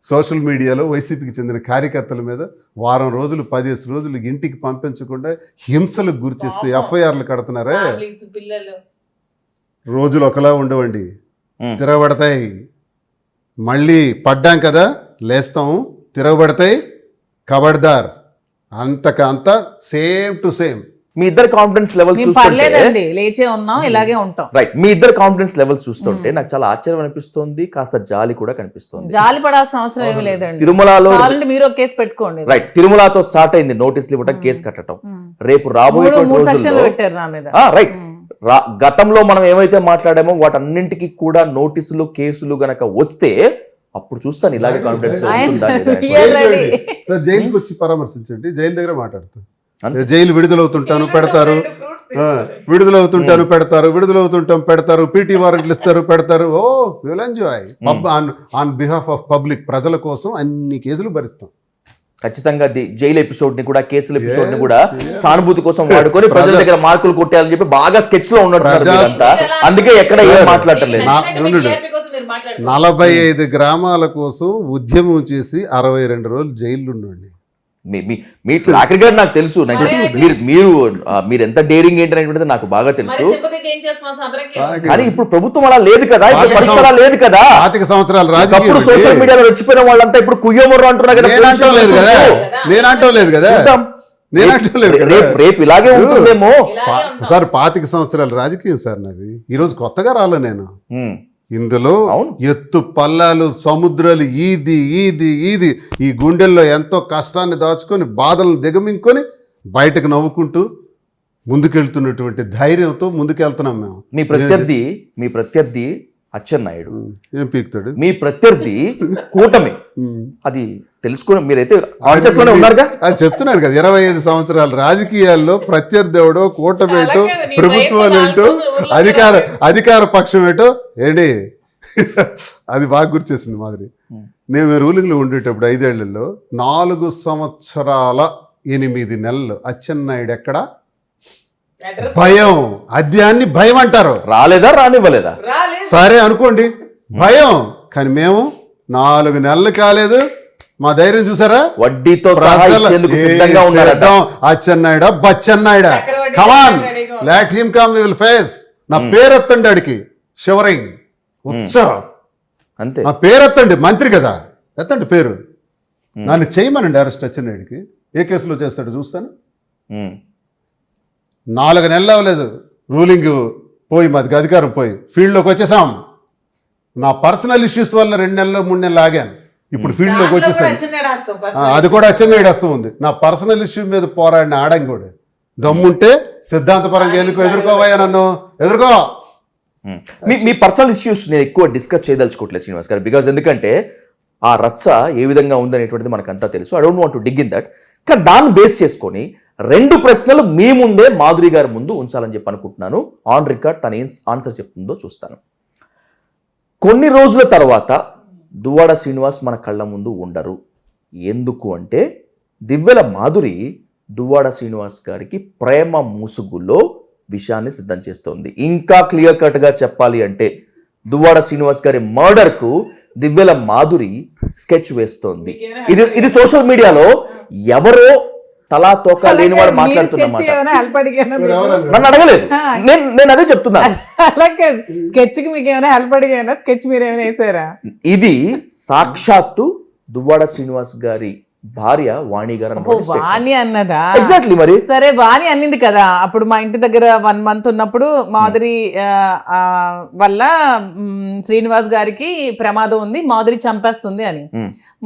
సోషల్ మీడియాలో వైసీపీకి చెందిన కార్యకర్తల మీద వారం రోజులు 10 రోజులు ఇంటికి పంపించకుండా హింసలకు గురి చేస్తూ ఎఫ్ఐఆర్లు కడుతున్నారే. రోజులు ఒకలా ఉండవండి, తిరగబడతాయి. మళ్ళీ పడ్డాం కదా లేస్తాము, తిరగబడతాయి. ఖబర్దార్, అంతకంతా సేమ్ టు సేమ్. మీ ఇద్దరు కాన్ఫిడెన్స్ లెవెల్స్ పర్లేదండి, లేచే ఉన్నాం, ఇలాగే ఉంటాం. రైట్, మీ ఇద్దరు కాన్ఫిడెన్స్ లెవెల్స్ చూస్తుంటే నాకు చాలా ఆశ్చర్యం అనిపిస్తుంది, కాస్త జాలి కూడా కనిపిస్తుంది. జాలి పడాల్సిన అవసరం ఏమీ లేదండి. తిరుమలలో మీరు ఒక కేసు పెట్టుకోండి. రైట్, తిరుమలతో స్టార్ట్ అయింది నోటీసులు ఇవ్వడం, కేసు కట్టడం. రేపు రాబోయే రైట్, గతంలో మనం ఏమైతే మాట్లాడామో వాటన్నింటికి కూడా నోటీసులు, కేసులు గనక వస్తే అప్పుడు చూస్తాను ఇలాగే కాన్ఫిడెన్స్. జైలుకి వచ్చి పరామర్శించండి, జైలు దగ్గర మాట్లాడుతాను. జైలు విడుదలవుతుంటాను పెడతారు, విడుదలవుతుంటాను పెడతారు, విడుదలవుతుంటాం పెడతారు, పీటీ వారెంట్లు ఇస్తారు పెడతారు. Oh will enjoy on behalf of public. ప్రజల కోసం అన్ని కేసులు భరిస్తాం. ఖచ్చితంగా జైలు ఎపిసోడ్ ని కూడా, కేసుల ఎపిసోడ్ ని కూడా సానుభూతి కోసం వాడుకొని ప్రజల దగ్గర మార్కులు కొట్టాలని చెప్పి బాగా స్కెచ్ లో ఉన్నట్టు. అందుకే ఎక్కడ ఏం మాట్లాడలేదు. 45 గ్రామాల కోసం ఉద్యమం చేసి 62 రోజులు జైలు ఉండండి. మీ ట్రాక్ రికార్డ్ నాకు తెలుసు. మీరు ఎంత డేరింగ్ ఏంటనేది నాకు బాగా తెలుసు. కానీ ఇప్పుడు ప్రభుత్వం అలా లేదు కదా, అలా లేదు కదా. 25 సంవత్సరాలు రాజకీయ సోషల్ మీడియాలో వచ్చిపోయిన వాళ్ళంతా ఇప్పుడు కుయ్యమర్రు అంటున్నారు కదా. నేనంటో లేదు కదా, రేపు ఇలాగే ఉంటుందేమో సార్. 25 సంవత్సరాలు రాజకీయం సార్ నాది. ఈరోజు కొత్తగా రాలే నేను. ఇందులో ఎత్తు పల్లాలు, సముద్రాలు, ఈది ఈది ఈది ఈ గుండెల్లో ఎంతో కష్టాన్ని దాచుకొని, బాధలను దిగమించుకొని బయటకు నవ్వుకుంటూ ముందుకెళ్తున్నటువంటి ధైర్యంతో ముందుకెళ్తున్నాం మేము. మీ ప్రత్యర్థి అచ్చెన్నాయుడు, ఏం పీకుతాడు? మీ ప్రత్యర్థి కూటమి. అది తెలుసుకుని మీరైతే కాన్షియస్ లోనే ఉన్నారుగా. అది చెప్తున్నారు కదా, 25 సంవత్సరాలు రాజకీయాల్లో ప్రత్యర్థి ఎవడో, కూటమి ఏంటో, ప్రభుత్వాలు ఏంటో, అధికార పక్షం ఏంటో ఏంటి అది బాగా గుర్చేసింది మాదిరి. నేను రూలింగ్లో ఉండేటప్పుడు 5 ఏళ్లలో 4 సంవత్సరాల 8 నెలలు అచ్చెన్నాయుడు ఎక్కడ భయం, అద్యాన్ని భయం అంటారు. రానివ్వలేదా? సరే అనుకోండి, భయం. కానీ మేము 4 నెలలు కాలేదు, మా ధైర్యం చూసారా? వడ్డీతో అచ్చెన్నాయుడా బచ్చెన్నాయుడా, come on let him come, we will face. నా పేరెత్తండి అడికి షివరింగ్ అంతే. నా పేరెత్తండి, మంత్రి కదా, ఎత్తండి పేరు. నన్ను చేయమనండి అరెస్ట్ అచ్చెన్నాయుడికి. ఏ కేసులో చేస్తాడు చూస్తాను. 4 నెలలు అవ్వలేదు రూలింగ్ పోయి, మాది అధికారం పోయి, ఫీల్డ్లోకి వచ్చేసాం. నా పర్సనల్ ఇష్యూస్ వల్ల 2 నెలలు 3 నెలలు ఆగాను. ఇప్పుడు ఫీల్డ్లోకి వచ్చేసాను. అది కూడా అచ్చెన్నాయుడు వస్తూ ఉంది. నా పర్సనల్ ఇష్యూ మీద పోరాడిన ఆడం కూడా దమ్ముంటే సిద్ధాంతపరంగా ఎదుర్కోవయ్యా, నన్ను ఎదుర్కో. మీ పర్సనల్ ఇష్యూస్ నేను ఎక్కువ డిస్కస్ చేయదలుచుకోవట్లేదు శ్రీనివాస్ గారు, బికాజ్ ఎందుకంటే ఆ రచ్చ ఏ విధంగా ఉందనేటువంటిది మనకంతా తెలుసు. I don't want to dig in that. కానీ దాన్ని బేస్ చేసుకొని 2 ప్రశ్నలు మీ ముందే మాధురి గారి ముందు ఉంచాలని చెప్పి అనుకుంటున్నాను. ఆన్ రికార్డ్ తన ఏం ఆన్సర్ చెప్తుందో చూస్తాను. కొన్ని రోజుల తర్వాత దువ్వాడ శ్రీనివాస్ మన కళ్ళ ముందు ఉండరు. ఎందుకు అంటే దివ్వెల మాధురి దువ్వాడ శ్రీనివాస్ గారికి ప్రేమ ముసుగులో విషయాన్ని సిద్ధం చేస్తోంది. ఇంకా క్లియర్ కట్గా చెప్పాలి అంటే దువ్వాడ శ్రీనివాస్ గారి మర్డర్కు దివ్వెల మాధురి స్కెచ్ వేస్తోంది. ఇది సోషల్ మీడియాలో ఎవరో తలా తోక లేని వారు మాట్లాడుతున్నమాట. నన్ను అడగలేదు, నేను అదే చెప్తున్నా. స్కెచ్ కి మీకు ఏమైనా హెల్ప్ అడిగానా? స్కెచ్ మీరు ఏమైనా వేసారా? ఇది సాక్షాత్తు దువ్వాడ శ్రీనివాస్ గారి భార్య వాణి గారు. వాణి అన్నదా? ఎగ్జాక్ట్లీ. మరి సరే, వాణి అన్నింది కదా అప్పుడు మా ఇంటి దగ్గర 1 month ఉన్నప్పుడు మాధురి వల్ల శ్రీనివాస్ గారికి ప్రమాదం ఉంది, మాధురి చంపేస్తుంది అని.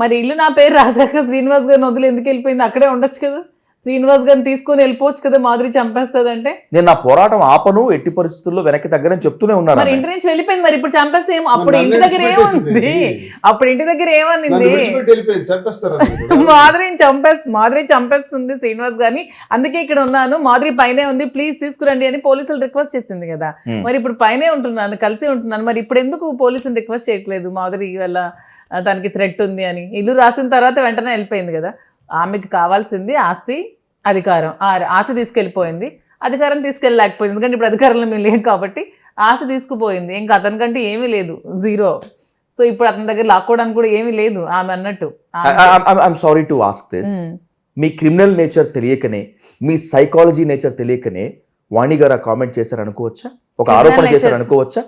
మరి ఇల్లు నా పేరు రాశాక శ్రీనివాస్ గారిని వదిలి ఎందుకు వెళ్ళిపోయింది? అక్కడే ఉండొచ్చు కదా, శ్రీనివాస్ గారిని తీసుకొని వెళ్ళిపోవచ్చు కదా, మాధురి చంపేస్తుంది అంటే. నేను నా పోరాటం ఆపను, ఎట్టి పరిస్థితుల్లో వెనక్కి తగ్గరని చెప్తూనే ఉన్నాను. మరి ఇంటి నుంచి వెళ్ళిపోయింది, మరి ఇప్పుడు చంపేస్తే ఏమో. అప్పుడు ఇంటి దగ్గర ఏముంది? అప్పుడు ఇంటి దగ్గర ఏమనింది? మాధురి చంపేస్తుంది శ్రీనివాస్ గారిని, అందుకే ఇక్కడ ఉన్నాను, మాధురి పైనే ఉంది, ప్లీజ్ తీసుకురండి అని పోలీసులు రిక్వెస్ట్ చేసింది కదా. మరి ఇప్పుడు పైనే ఉంటున్నాను, కలిసి ఉంటున్నాను, మరి ఇప్పుడు ఎందుకు పోలీసులు రిక్వెస్ట్ చేయట్లేదు? మాధురి వల్ల తనకి థ్రెట్ ఉంది అని. ఇల్లు రాసిన తర్వాత వెంటనే వెళ్ళిపోయింది కదా. ఆమెకి కావాల్సింది ఆస్తి, అధికారం. ఆస్తి తీసుకెళ్ళిపోయింది, అధికారం తీసుకెళ్ళలేకపోయింది. ఎందుకంటే ఇప్పుడు అధికారంలో మేము లేం కాబట్టి ఆస్తి తీసుకుపోయింది. ఇంకా అతనికంటే ఏమీ లేదు, 0. సో ఇప్పుడు అతని దగ్గర లాక్కోవడానికి కూడా ఏమీ లేదు ఆమె అన్నట్టు. I'm sorry to ask this. మీ క్రిమినల్ నేచర్ తెలియకనే, మీ సైకాలజీ నేచర్ తెలియకనే వాణి గారు కామెంట్ చేశారు అనుకోవచ్చా? ఒక ఆరోపణ చేశారు అనుకోవచ్చా?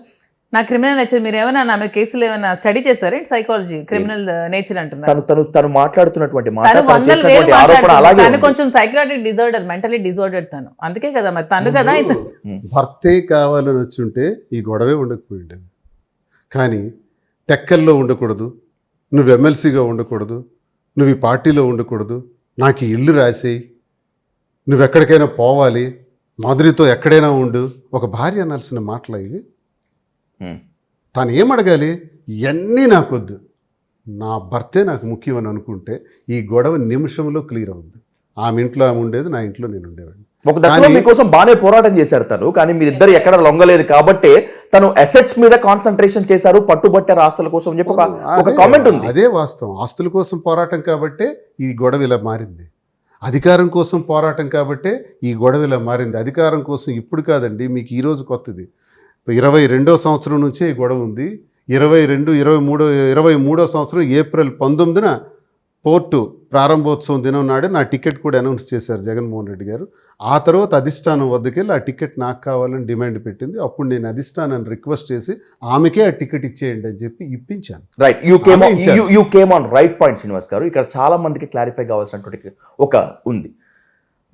నా క్రిమినల్ నేచర్ మీరు ఏమైనా నా కేసులు ఏమైనా స్టడీ చేస్తారా? సైకాలజీ క్రిమినల్ నేచర్ అంటున్నారు. తను మాట్లాడుతున్నటువంటి తను కొంచెం సైక్రాటిక్ డిజార్డర్, మెంటలీ డిజార్డర్ తను. అందుకే కదా మరి తను కదా. భర్తే కావాలని వచ్చుంటే ఈ గొడవే ఉండకపోయింది. కానీ టెక్కల్లో ఉండకూడదు, నువ్వు ఎమ్మెల్సీగా ఉండకూడదు, నువ్వు ఈ పార్టీలో ఉండకూడదు, నాకు ఈ ఇల్లు రాసేయి, నువ్వు ఎక్కడికైనా పోవాలి, మాధురితో ఎక్కడైనా ఉండు, ఒక భార్య అనాల్సిన మాటలు ఇవి. తను ఏమడగాలి? ఇవన్నీ నాకొద్దు, నా భర్తే నాకు ముఖ్యం అని అనుకుంటే ఈ గొడవ నిమిషంలో క్లియర్ అవుద్ది. ఆమె ఇంట్లో ఆమె ఉండేది, నా ఇంట్లో నేను ఉండేవాడిని. ఒక దశలో మీకోసం బాగానే పోరాటం చేశారు తను, కానీ మీరిద్దరు ఎక్కడ లొంగలేదు కాబట్టి తను అసెట్స్ మీద కాన్సన్ట్రేషన్ చేశారు, పట్టుబట్టారు ఆస్తుల కోసం అని చెప్పి ఒక కామెంట్ ఉంది. అదే వాస్తవం. ఆస్తుల కోసం పోరాటం కాబట్టే ఈ గొడవ ఇలా మారింది. అధికారం కోసం పోరాటం కాబట్టే ఈ గొడవ ఇలా మారింది. అధికారం కోసం ఇప్పుడు కాదండి, మీకు ఈరోజు కొత్తది. 22వ సంవత్సరం నుంచే ఈ గొడవ ఉంది. 23వ సంవత్సరం ఏప్రిల్ 19న పోర్టు ప్రారంభోత్సవం దినం నాడు నా టికెట్ కూడా అనౌన్స్ చేశారు జగన్మోహన్ రెడ్డి గారు. ఆ తర్వాత అధిష్టానం వద్దకు వెళ్ళి ఆ టికెట్ నాకు కావాలని డిమాండ్ పెట్టింది. అప్పుడు నేను అధిష్టానాన్ని రిక్వెస్ట్ చేసి ఆమెకే ఆ టికెట్ ఇచ్చేయండి అని చెప్పి ఇప్పించాను. Right, you came on right point Srinivas గారు. ఇక్కడ చాలా మందికి క్లారిఫై కావాల్సినటువంటి ఒక ఉంది.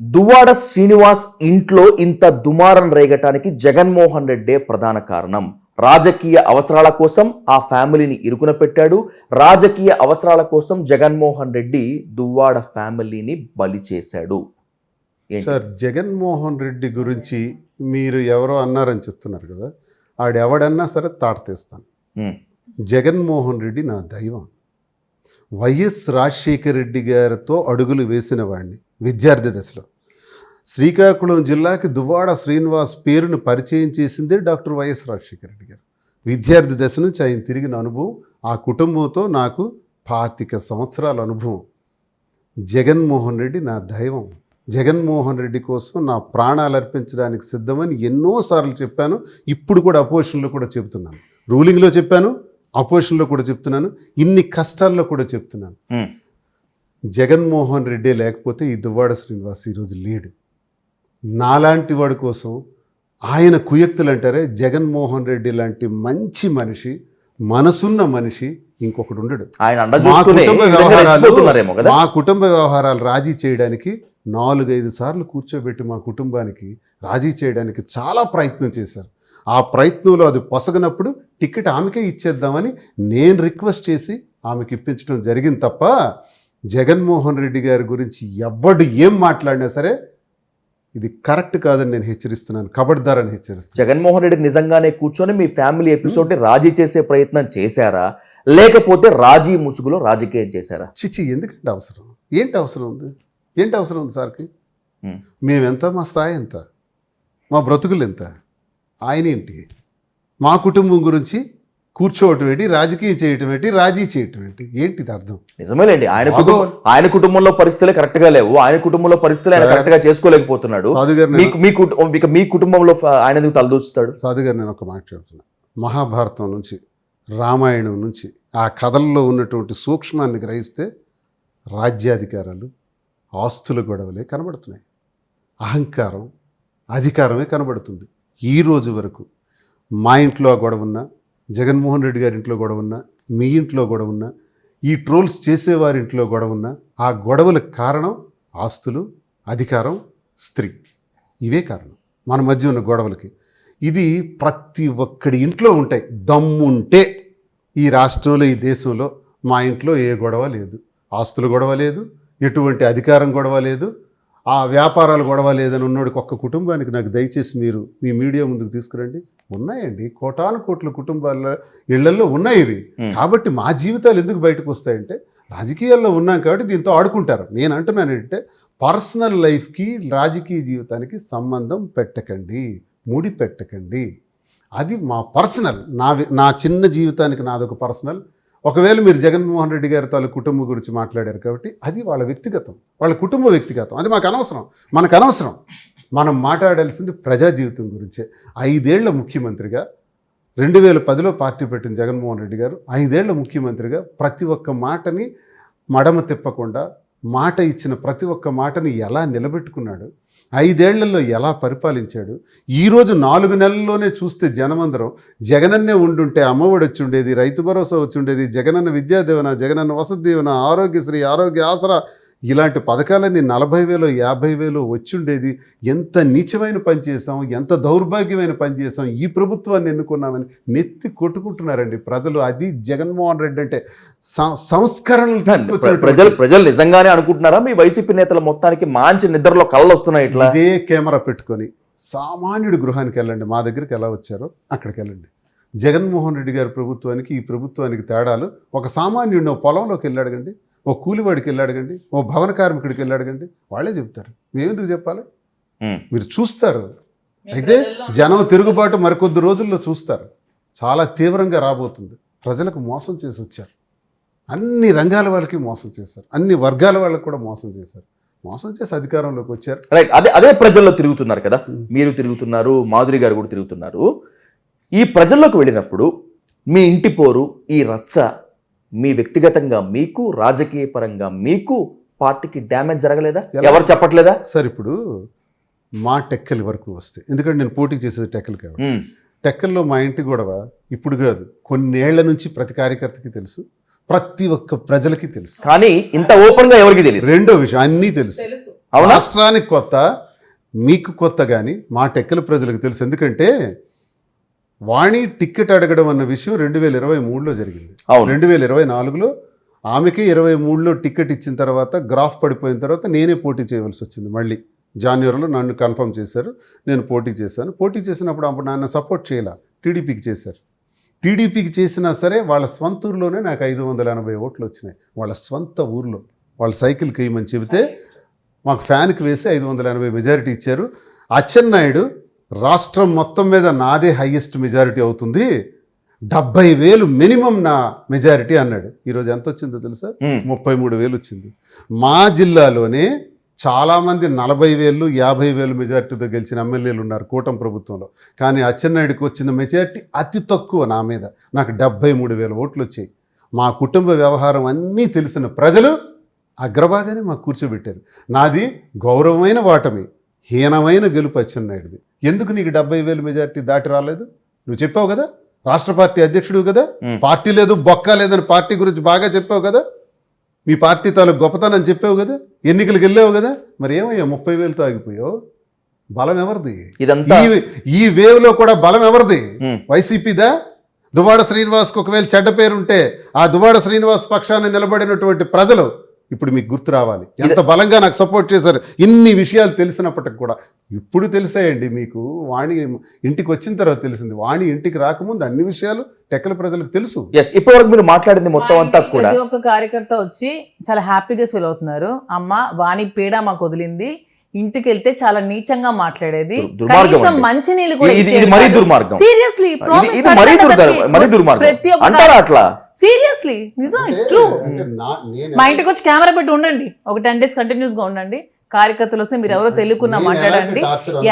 దువ్వాడ శ్రీనివాస్ ఇంట్లో ఇంత దుమారం రేగటానికి జగన్మోహన్ రెడ్డే ప్రధాన కారణం. రాజకీయ అవసరాల కోసం ఆ ఫ్యామిలీని ఇరుకున పెట్టాడు. రాజకీయ అవసరాల కోసం జగన్మోహన్ రెడ్డి దువ్వాడ ఫ్యామిలీని బలి చేశాడు. ఏంటి? సార్, జగన్మోహన్ రెడ్డి గురించి మీరు ఎవరో అన్నారని చెప్తున్నారు కదా, ఆడెవడన్నా సరే తాట తీస్తాను. ఉమ్, జగన్మోహన్ రెడ్డి నా దైవం. వైఎస్ రాజశేఖర రెడ్డి గారితో అడుగులు వేసిన వాడిని విద్యార్థి దశలో. శ్రీకాకుళం జిల్లాకి దువ్వాడ శ్రీనివాస్ పేరును పరిచయం చేసిందే డాక్టర్ వైఎస్ రాజశేఖర రెడ్డి గారు. విద్యార్థి దశ నుంచి ఆయన తిరిగిన అనుభవం, ఆ కుటుంబంతో నాకు 25 సంవత్సరాల అనుభవం. జగన్మోహన్ రెడ్డి నా దైవం. జగన్మోహన్ రెడ్డి కోసం నా ప్రాణాలు అర్పించడానికి సిద్ధమని ఎన్నోసార్లు చెప్పాను. ఇప్పుడు కూడా అపోజిషన్లో కూడా చెప్తున్నాను, రూలింగ్లో చెప్పాను, అపోజిషన్లో కూడా చెప్తున్నాను, ఇన్ని కష్టాల్లో కూడా చెప్తున్నాను. ఉమ్, జగన్మోహన్ రెడ్డి లేకపోతే ఈ దువ్వాడ శ్రీనివాస్ ఈరోజు లేడు. నాలాంటి వాడి కోసం ఆయన కుయక్తులు అంటారే, జగన్మోహన్ రెడ్డి లాంటి మంచి మనిషి, మనసున్న మనిషి ఇంకొకడు ఉండడు. ఆయన అండ మా చూసుకునే కుటుంబ ఈ విధంగా వ్యవహారాలు రెచ్చిపోతున్నారేమో కదా. మా కుటుంబ వ్యవహారాలు రాజీ చేయడానికి 4-5 సార్లు కూర్చోబెట్టి మా కుటుంబానికి రాజీ చేయడానికి చాలా ప్రయత్నం చేశారు. ఆ ప్రయత్నంలో అది పొసగనప్పుడు టికెట్ ఆమెకే ఇచ్చేద్దామని నేను రిక్వెస్ట్ చేసి ఆమెకి ఇప్పించడం జరిగింది తప్ప, జగన్మోహన్ రెడ్డి గారి గురించి ఎవడు ఏం మాట్లాడినా సరే ఇది కరెక్ట్ కాదని నేను హెచ్చరిస్తున్నాను, కబడ్దారని హెచ్చరిస్తున్నాను. జగన్మోహన్ రెడ్డి నిజంగానే కూర్చొని మీ ఫ్యామిలీ ఎపిసోడ్ని రాజీ చేసే ప్రయత్నం చేశారా, లేకపోతే రాజీ ముసుగులో రాజకీయం చేశారా? చిచి, ఎందుకంటే అవసరం? ఏంటి అవసరం ఉంది? ఏంటి అవసరం ఉంది సార్కి? ఉమ్, మేమెంత, మా స్థాయి ఎంత, మా బ్రతుకులు ఎంత? ఆయన ఏంటి? మా కుటుంబం గురించి కూర్చోవటం ఏంటి, రాజకీయం చేయటం ఏంటి, రాజీ చేయటం ఏంటి? ఏంటిది అర్థం? నిజమేలేండి. బాగోవాలి. ఆయన కుటుంబంలో పరిస్థితులే కరెక్ట్ గా లేవు, ఆయన కుటుంబంలో పరిస్థితులు ఆయన సార్, కరెక్ట్ గా చేసుకోలేకపోతున్నాడు. సాధు గారు మీ కుటుంబంలో ఆయన ఎందుకు తలదూస్తాడు? సాధు గారు, నేను ఒక మాట చెప్తున్నా. మహాభారతం నుంచి, రామాయణం నుంచి ఆ కథల్లో ఉన్నటువంటి సూక్ష్మాన్ని గ్రహిస్తే రాజ్యాధికారాలు, ఆస్తుల గొడవలే కనబడుతున్నాయి. అహంకారం, అధికారమే కనబడుతుంది. ఈ రోజు వరకు మా ఇంట్లో ఆ గొడవ ఉన్నా, జగన్మోహన్ రెడ్డి గారి ఇంట్లో గొడవ ఉన్నా, మీ ఇంట్లో గొడవ ఉన్నా, ఈ ట్రోల్స్ చేసేవారి ఇంట్లో గొడవ ఉన్నా, ఆ గొడవలకు కారణం ఆస్తులు, అధికారం, స్త్రీ. ఇవే కారణం మన మధ్య ఉన్న గొడవలకి. ఇది ప్రతి ఒక్కడి ఇంట్లో ఉంటాయి. దమ్ముంటే ఈ రాష్ట్రంలో, ఈ దేశంలో మా ఇంట్లో ఏ గొడవ లేదు. ఆస్తులు గొడవ లేదు, ఎటువంటి అధికారం గొడవ లేదు, ఆ వ్యాపారాలు గొడవ లేదని ఉన్నోడికి ఒక్క కుటుంబానికి నాకు దయచేసి మీరు మీ మీడియా ముందుకు తీసుకురండి. ఉన్నాయండి, కోటాను కోట్ల కుటుంబాల ఇళ్లలో ఉన్నాయి ఇవి. కాబట్టి మా జీవితాలు ఎందుకు బయటకు వస్తాయంటే, రాజకీయాల్లో ఉన్నాం కాబట్టి దీంతో ఆడుకుంటారు. నేను అంటున్నాను ఏంటంటే, పర్సనల్ లైఫ్కి రాజకీయ జీవితానికి సంబంధం పెట్టకండి, ముడి పెట్టకండి. అది మా పర్సనల్, నా చిన్న జీవితానికి నాదొక పర్సనల్. ఒకవేళ మీరు జగన్మోహన్ రెడ్డి గారి తాలూ కుటుంబం గురించి మాట్లాడారు కాబట్టి అది వాళ్ళ వ్యక్తిగతం, వాళ్ళ కుటుంబ వ్యక్తిగతం. అది మాకు అనవసరం, మనకు అనవసరం. మనం మాట్లాడాల్సింది ప్రజా జీవితం గురించే. 5 ఏళ్ల ముఖ్యమంత్రిగా, 2010లో పార్టీ పెట్టిన జగన్మోహన్ రెడ్డి గారు 5 ఏళ్ల ముఖ్యమంత్రిగా ప్రతి ఒక్క మాటని మడమ తిప్పకుండా, మాట ఇచ్చిన ప్రతి ఒక్క మాటని ఎలా నిలబెట్టుకున్నాడు, 5 ఏళ్లలో ఎలా పరిపాలించాడు. ఈరోజు 4 నెలల్లోనే చూస్తే జనమందరం జగనన్నే ఉండుంటే అమ్మఒడి వచ్చి ఉండేది, రైతు భరోసా వచ్చి ఉండేది, జగనన్న విద్యాదీవెన, జగనన్న వసతి దీవెన, ఆరోగ్యశ్రీ, ఆరోగ్య ఆసరా, ఇలాంటి పథకాలన్నీ 40,000 50,000 వచ్చి ఉండేది. ఎంత నీచమైన పని చేసాం, ఎంత దౌర్భాగ్యమైన పని చేసాం, ఈ ప్రభుత్వాన్ని ఎన్నుకున్నామని నెత్తి కొట్టుకుంటున్నారండి ప్రజలు. అది జగన్మోహన్ రెడ్డి అంటే సంస్కరణలు తీసుకొచ్చిన ప్రజలు నిజంగానే అనుకుంటున్నారా మీ వైసీపీ నేతల మొత్తానికి మంచి నిద్రలో కళ్ళు వస్తున్నాయి? ఇట్లా ఇదే కెమెరా పెట్టుకొని సామాన్యుడి గృహానికి వెళ్ళండి, మా దగ్గరికి ఎలా వచ్చారో అక్కడికి వెళ్ళండి. జగన్మోహన్ రెడ్డి గారి ప్రభుత్వానికి ఈ ప్రభుత్వానికి తేడాలు ఒక సామాన్యుడిని పొలంలోకి వెళ్ళి అడగండి, ఓ కూలివాడికి వెళ్ళి అడగండి, ఓ భవన కార్మికుడికి వెళ్ళి అడగండి, వాళ్ళే చెప్తారు. మేమెందుకు చెప్పాలి? మీరు చూస్తారు. అయితే జనం తిరుగుబాటు మరికొద్ది రోజుల్లో చూస్తారు. చాలా తీవ్రంగా రాబోతుంది. ప్రజలకు మోసం చేసి వచ్చారు, అన్ని రంగాల వాళ్ళకి మోసం చేశారు, అన్ని వర్గాల వాళ్ళకి కూడా మోసం చేశారు. మోసం చేసి అధికారంలోకి వచ్చారు. రైట్, అదే ప్రజల్లో తిరుగుతున్నారు కదా, మీరు తిరుగుతున్నారు, మాధురి గారు కూడా తిరుగుతున్నారు. ఈ ప్రజల్లోకి వెళ్ళినప్పుడు మీ ఇంటి పోరు, ఈ రచ్చ మీ వ్యక్తిగతంగా మీకు, రాజకీయ పరంగా మీకు, పార్టీకి డ్యామేజ్ జరగలేదా? ఎవరు చెప్పట్లేదా? సార్, ఇప్పుడు మా టెక్కలి వరకు వస్తే, ఎందుకంటే నేను పోటీ చేసేది టెక్కలు కాబట్టి, టెక్కల్లో మా ఇంటి గొడవ ఇప్పుడు కాదు, కొన్నేళ్ల నుంచి ప్రతి కార్యకర్తకి తెలుసు, ప్రతి ఒక్క ప్రజలకి తెలుసు. కానీ ఇంత ఓపెన్ గా ఎవరికి తెలియదు. రెండో విషయం, అన్నీ తెలుసు. రాష్ట్రానికి కొత్త, మీకు కొత్త, కానీ మా టెక్కల ప్రజలకు తెలుసు. ఎందుకంటే వాణి టికెట్ అడగడం అన్న విషయం 2023లో జరిగింది. 2024లో ఆమెకి 23లో టికెట్ ఇచ్చిన తర్వాత గ్రాఫ్ పడిపోయిన తర్వాత నేనే పోటీ చేయవలసి వచ్చింది. మళ్ళీ జనవరిలో నన్ను కన్ఫర్మ్ చేశారు, నేను పోటీ చేశాను. పోటీ చేసినప్పుడు అప్పుడు నన్ను సపోర్ట్ చేయాల, టీడీపీకి చేశారు. టీడీపీకి చేసినా సరే వాళ్ళ స్వంత ఊరిలోనే నాకు 580 ఓట్లు వచ్చినాయి. వాళ్ళ స్వంత ఊర్లో వాళ్ళ సైకిల్కి వేయమని చెబితే మాకు ఫ్యాన్కి వేసి 580 మెజారిటీ ఇచ్చారు. అచ్చెన్నాయుడు రాష్ట్రం మొత్తం మీద నాదే హైయెస్ట్ మెజారిటీ అవుతుంది, 70,000 మినిమం నా మెజారిటీ అన్నాడు. ఈరోజు ఎంత వచ్చిందో తెలుసా? 33,000 వచ్చింది. మా జిల్లాలోనే చాలామంది 40,000, 50,000 మెజారిటీతో గెలిచిన ఎమ్మెల్యేలు ఉన్నారు కూటమి ప్రభుత్వంలో. కానీ అచ్చెన్నాయుడికి వచ్చిన మెజారిటీ అతి తక్కువ నా మీద. నాకు 73,000 ఓట్లు వచ్చాయి. మా కుటుంబ వ్యవహారం అన్నీ తెలిసిన ప్రజలు అగ్రభాగానే మాకు కూర్చోబెట్టారు. నాది గౌరవమైన వాటమి, హీనమైన గెలుపు అచ్చెన్నాయుడిది. ఎందుకు నీకు 70,000 మెజారిటీ దాటి రాలేదు? నువ్వు చెప్పావు కదా, రాష్ట్ర పార్టీ అధ్యక్షుడు కదా, పార్టీ లేదు బొక్క లేదని పార్టీ గురించి బాగా చెప్పావు కదా, మీ పార్టీ తాలూకు గొప్పతనం చెప్పావు కదా, ఎన్నికలకు వెళ్ళావు కదా. మరి ఏమయ్యా 30,000తో ఆగిపోయావు? బలం ఎవరిది? ఇదంతా ఈ వేవ్లో కూడా బలం ఎవరిది? వైసీపీదా? దువ్వాడ శ్రీనివాస్కి ఒకవేళ చెడ్డ పేరుంటే ఆ దువ్వాడ శ్రీనివాస్ పక్షాన్ని నిలబడినటువంటి ప్రజలు ఇప్పుడు మీకు గుర్తు రావాలి, ఎంత బలంగా నాకు సపోర్ట్ చేశారు. ఇన్ని విషయాలు తెలిసినప్పటికి కూడా ఇప్పుడు తెలిసాయండి మీకు. వాణి ఇంటికి వచ్చిన తర్వాత తెలిసింది. వాణి ఇంటికి రాకముందు అన్ని విషయాలు టెక్కల ప్రజలకు తెలుసు. ఇప్పటివరకు మీరు మాట్లాడింది మొత్తం అంతా కూడా ప్రతి ఒక్క కార్యకర్త వచ్చి చాలా హ్యాపీగా ఫీల్ అవుతున్నారు. అమ్మ వాణి పీడ మాకు వదిలింది, ఇంటికి వెళ్తే చాలా నీచంగా మాట్లాడేది, కనీసం మంచి నీళ్ళు కూడా సీరియస్లీ సీరియస్లీ నిజం, ఇట్స్ ట్రూ. మా ఇంటికి వచ్చి కెమెరా పెట్టి ఉండండి, ఒక 10 days కంటిన్యూస్ గా ఉండండి. కార్యకర్తలు వస్తే మీరు ఎవరో తెలియకున్నా మాట్లాడండి,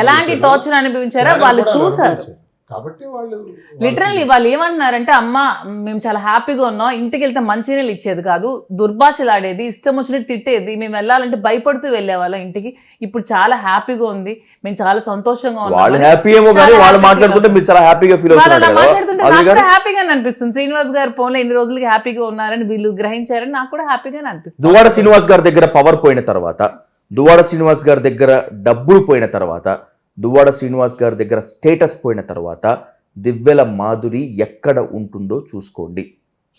ఎలాంటి టార్చర్ అనుభవించారో వాళ్ళు చూసారు. కాబట్టి వాళ్ళు లిటరల్లీ వాళ్ళు ఏమంటున్నారంటే, అమ్మ మేము చాలా హ్యాపీగా ఉన్నాం, ఇంటికి వెళ్తే మంచినీళ్ళు ఇచ్చేది కాదు, దుర్భాషలు ఆడేది, ఇష్టం వచ్చినట్టు తిట్టేది, మేము వెళ్ళాలంటే భయపడుతూ వెళ్ళేవాళ్ళం ఇంటికి, ఇప్పుడు చాలా హ్యాపీగా ఉంది, మేము చాలా సంతోషంగా ఉన్నాం. వాళ్ళు హ్యాపీ ఏమో కానీ వాళ్ళు మాట్లాడుతుంటే మీరు చాలా హ్యాపీగా ఫీల్ అవుతున్నారు. మాట్లాడుతుంటే నాకు కూడా హ్యాపీగానే అనిపిస్తుంది. శ్రీనివాస్ గారు ఫోన్లో ఎన్ని రోజులకి హ్యాపీగా ఉన్నారని వీళ్ళు గ్రహించారని నాకు కూడా హ్యాపీగానే అనిపిస్తుంది. దువ్వాడ శ్రీనివాస్ గారి దగ్గర పవర్ పోయిన తర్వాత, దువ్వాడ శ్రీనివాస్ గారి దగ్గర డబ్బులు పోయిన తర్వాత, దువ్వాడ శ్రీనివాస్ గారి దగ్గర స్టేటస్ పోయిన తర్వాత దివ్వెల మాధురి ఎక్కడ ఉంటుందో చూసుకోండి.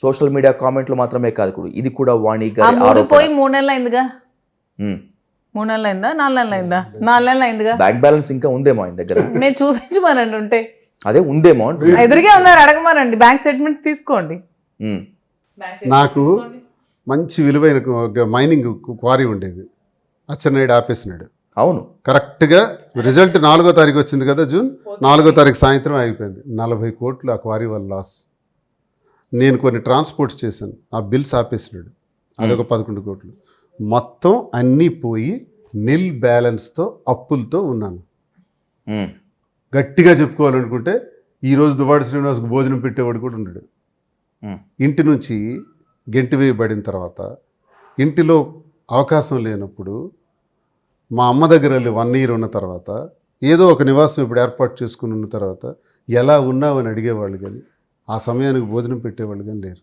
సోషల్ మీడియా కామెంట్లు మాత్రమే కాదు, ఇది కూడా వాణి గారి పోయి 3 నెలలు అయిందిగా. 3 నెలలు అయిందా, 4 నెలలు అయిందా? 4 నెలలు అయిందిగా. బ్యాంక్ బ్యాలెన్స్ ఇంకా ఉందేమో ఆయన దగ్గర. మేము చూపించమనండి ఉంటే. అదే ఉందేమో, ఎదురుగా ఉన్నారు, అడగమనండి, బ్యాంక్ స్టేట్మెంట్స్ తీసుకోండి. నాకు మంచి విలువైన మైనింగ్ క్వారీ ఉండేది, అచ్చెన్నాయుడు ఆపేసినాడు. అవును, కరెక్ట్గా రిజల్ట్ 4వ తారీఖు వచ్చింది కదా, జూన్ 4వ తారీఖు సాయంత్రం అయిపోయింది. 40 కోట్లు ఆ క్వారీ వల్ల లాస్. నేను కొన్ని ట్రాన్స్పోర్ట్స్ చేశాను, ఆ బిల్స్ ఆపేసినాడు, అదొక 11 కోట్లు. మొత్తం అన్నీ పోయి నిల్ బ్యాలెన్స్తో అప్పులతో ఉన్నాను. గట్టిగా చెప్పుకోవాలనుకుంటే ఈరోజు దువ్వాడ శ్రీనివాస్కి భోజనం పెట్టేవాడు కూడా ఉన్నాడు. ఇంటి నుంచి గెంటి వేయబడిన తర్వాత, ఇంటిలో అవకాశం లేనప్పుడు, మా అమ్మ దగ్గర వెళ్ళి 1 year ఉన్న తర్వాత, ఏదో ఒక నివాసం ఇప్పుడు ఏర్పాటు చేసుకుని ఉన్న తర్వాత ఎలా ఉన్నావని అడిగేవాళ్ళు కానీ ఆ సమయానికి భోజనం పెట్టేవాళ్ళు కానీ లేరు.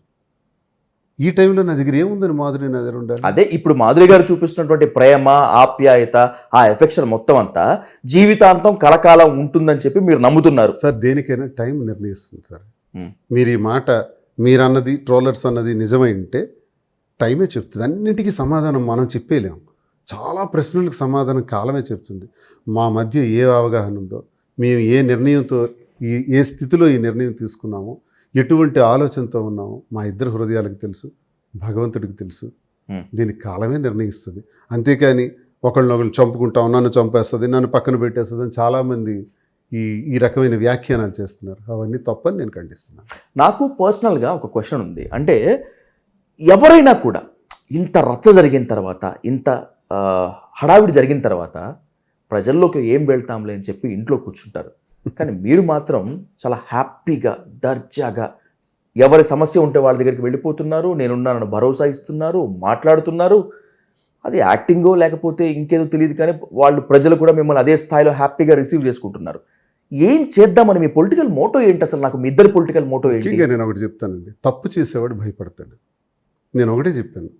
ఈ టైంలో నా దగ్గర ఏముందని మాధురి నా దగ్గర ఉండాలి. అదే ఇప్పుడు మాధురి గారు చూపిస్తున్నటువంటి ప్రేమ, ఆప్యాయత, ఆ ఎఫెక్షన్ మొత్తం అంతా జీవితాంతం కలకాలం ఉంటుందని చెప్పి మీరు నమ్ముతున్నారు. సార్ దేనికైనా టైం నిర్ణయిస్తుంది సార్. మీరు ఈ మాట మీరన్నది, ట్రోలర్స్ అన్నది నిజమై ఉంటే టైమే చెప్తుంది. అన్నింటికీ సమాధానం మనం చెప్పేలేము. చాలా ప్రశ్నలకు సమాధానం కాలమే చెప్తుంది. మా మధ్య ఏ అవగాహన ఉందో, మేము ఏ నిర్ణయంతో ఏ స్థితిలో ఈ నిర్ణయం తీసుకున్నామో, ఎటువంటి ఆలోచనతో ఉన్నామో మా ఇద్దరు హృదయాలకు తెలుసు, భగవంతుడికి తెలుసు. దీనికి కాలమే నిర్ణయిస్తుంది. అంతేకాని ఒకళ్ళనొకళ్ళు చంపుకుంటాం, నన్ను చంపేస్తుంది, నన్ను పక్కన పెట్టేస్తుంది అని చాలామంది ఈ రకమైన వ్యాఖ్యానాలు చేస్తున్నారు. అవన్నీ తప్పని నేను ఖండిస్తున్నాను. నాకు పర్సనల్గా ఒక క్వశ్చన్ ఉంది. అంటే ఎవరైనా కూడా ఇంత రచ్చ జరిగిన తర్వాత, ఇంత హడావిడి జరిగిన తర్వాత ప్రజల్లోకి ఏం వెళ్తాంలే అని చెప్పి ఇంట్లో కూర్చుంటారు. కానీ మీరు మాత్రం చాలా హ్యాపీగా, దర్జాగా ఎవరి సమస్య ఉంటే వాళ్ళ దగ్గరికి వెళ్ళిపోతున్నారు, నేనున్నానని భరోసా ఇస్తున్నారు, మాట్లాడుతున్నారు. అది యాక్టింగో లేకపోతే ఇంకేదో తెలియదు, కానీ వాళ్ళు ప్రజలు కూడా మిమ్మల్ని అదే స్థాయిలో హ్యాపీగా రిసీవ్ చేసుకుంటున్నారు. ఏం చేద్దామని మీ పొలిటికల్ మోటో ఏంటి అసలు? నాకు మీ ఇద్దరు పొలిటికల్ మోటో ఏంటి? ఇంకా నేను ఒకటి చెప్తానండి, తప్పు చేసేవాడు భయపడతాడు. నేను ఒకటే చెప్పాను,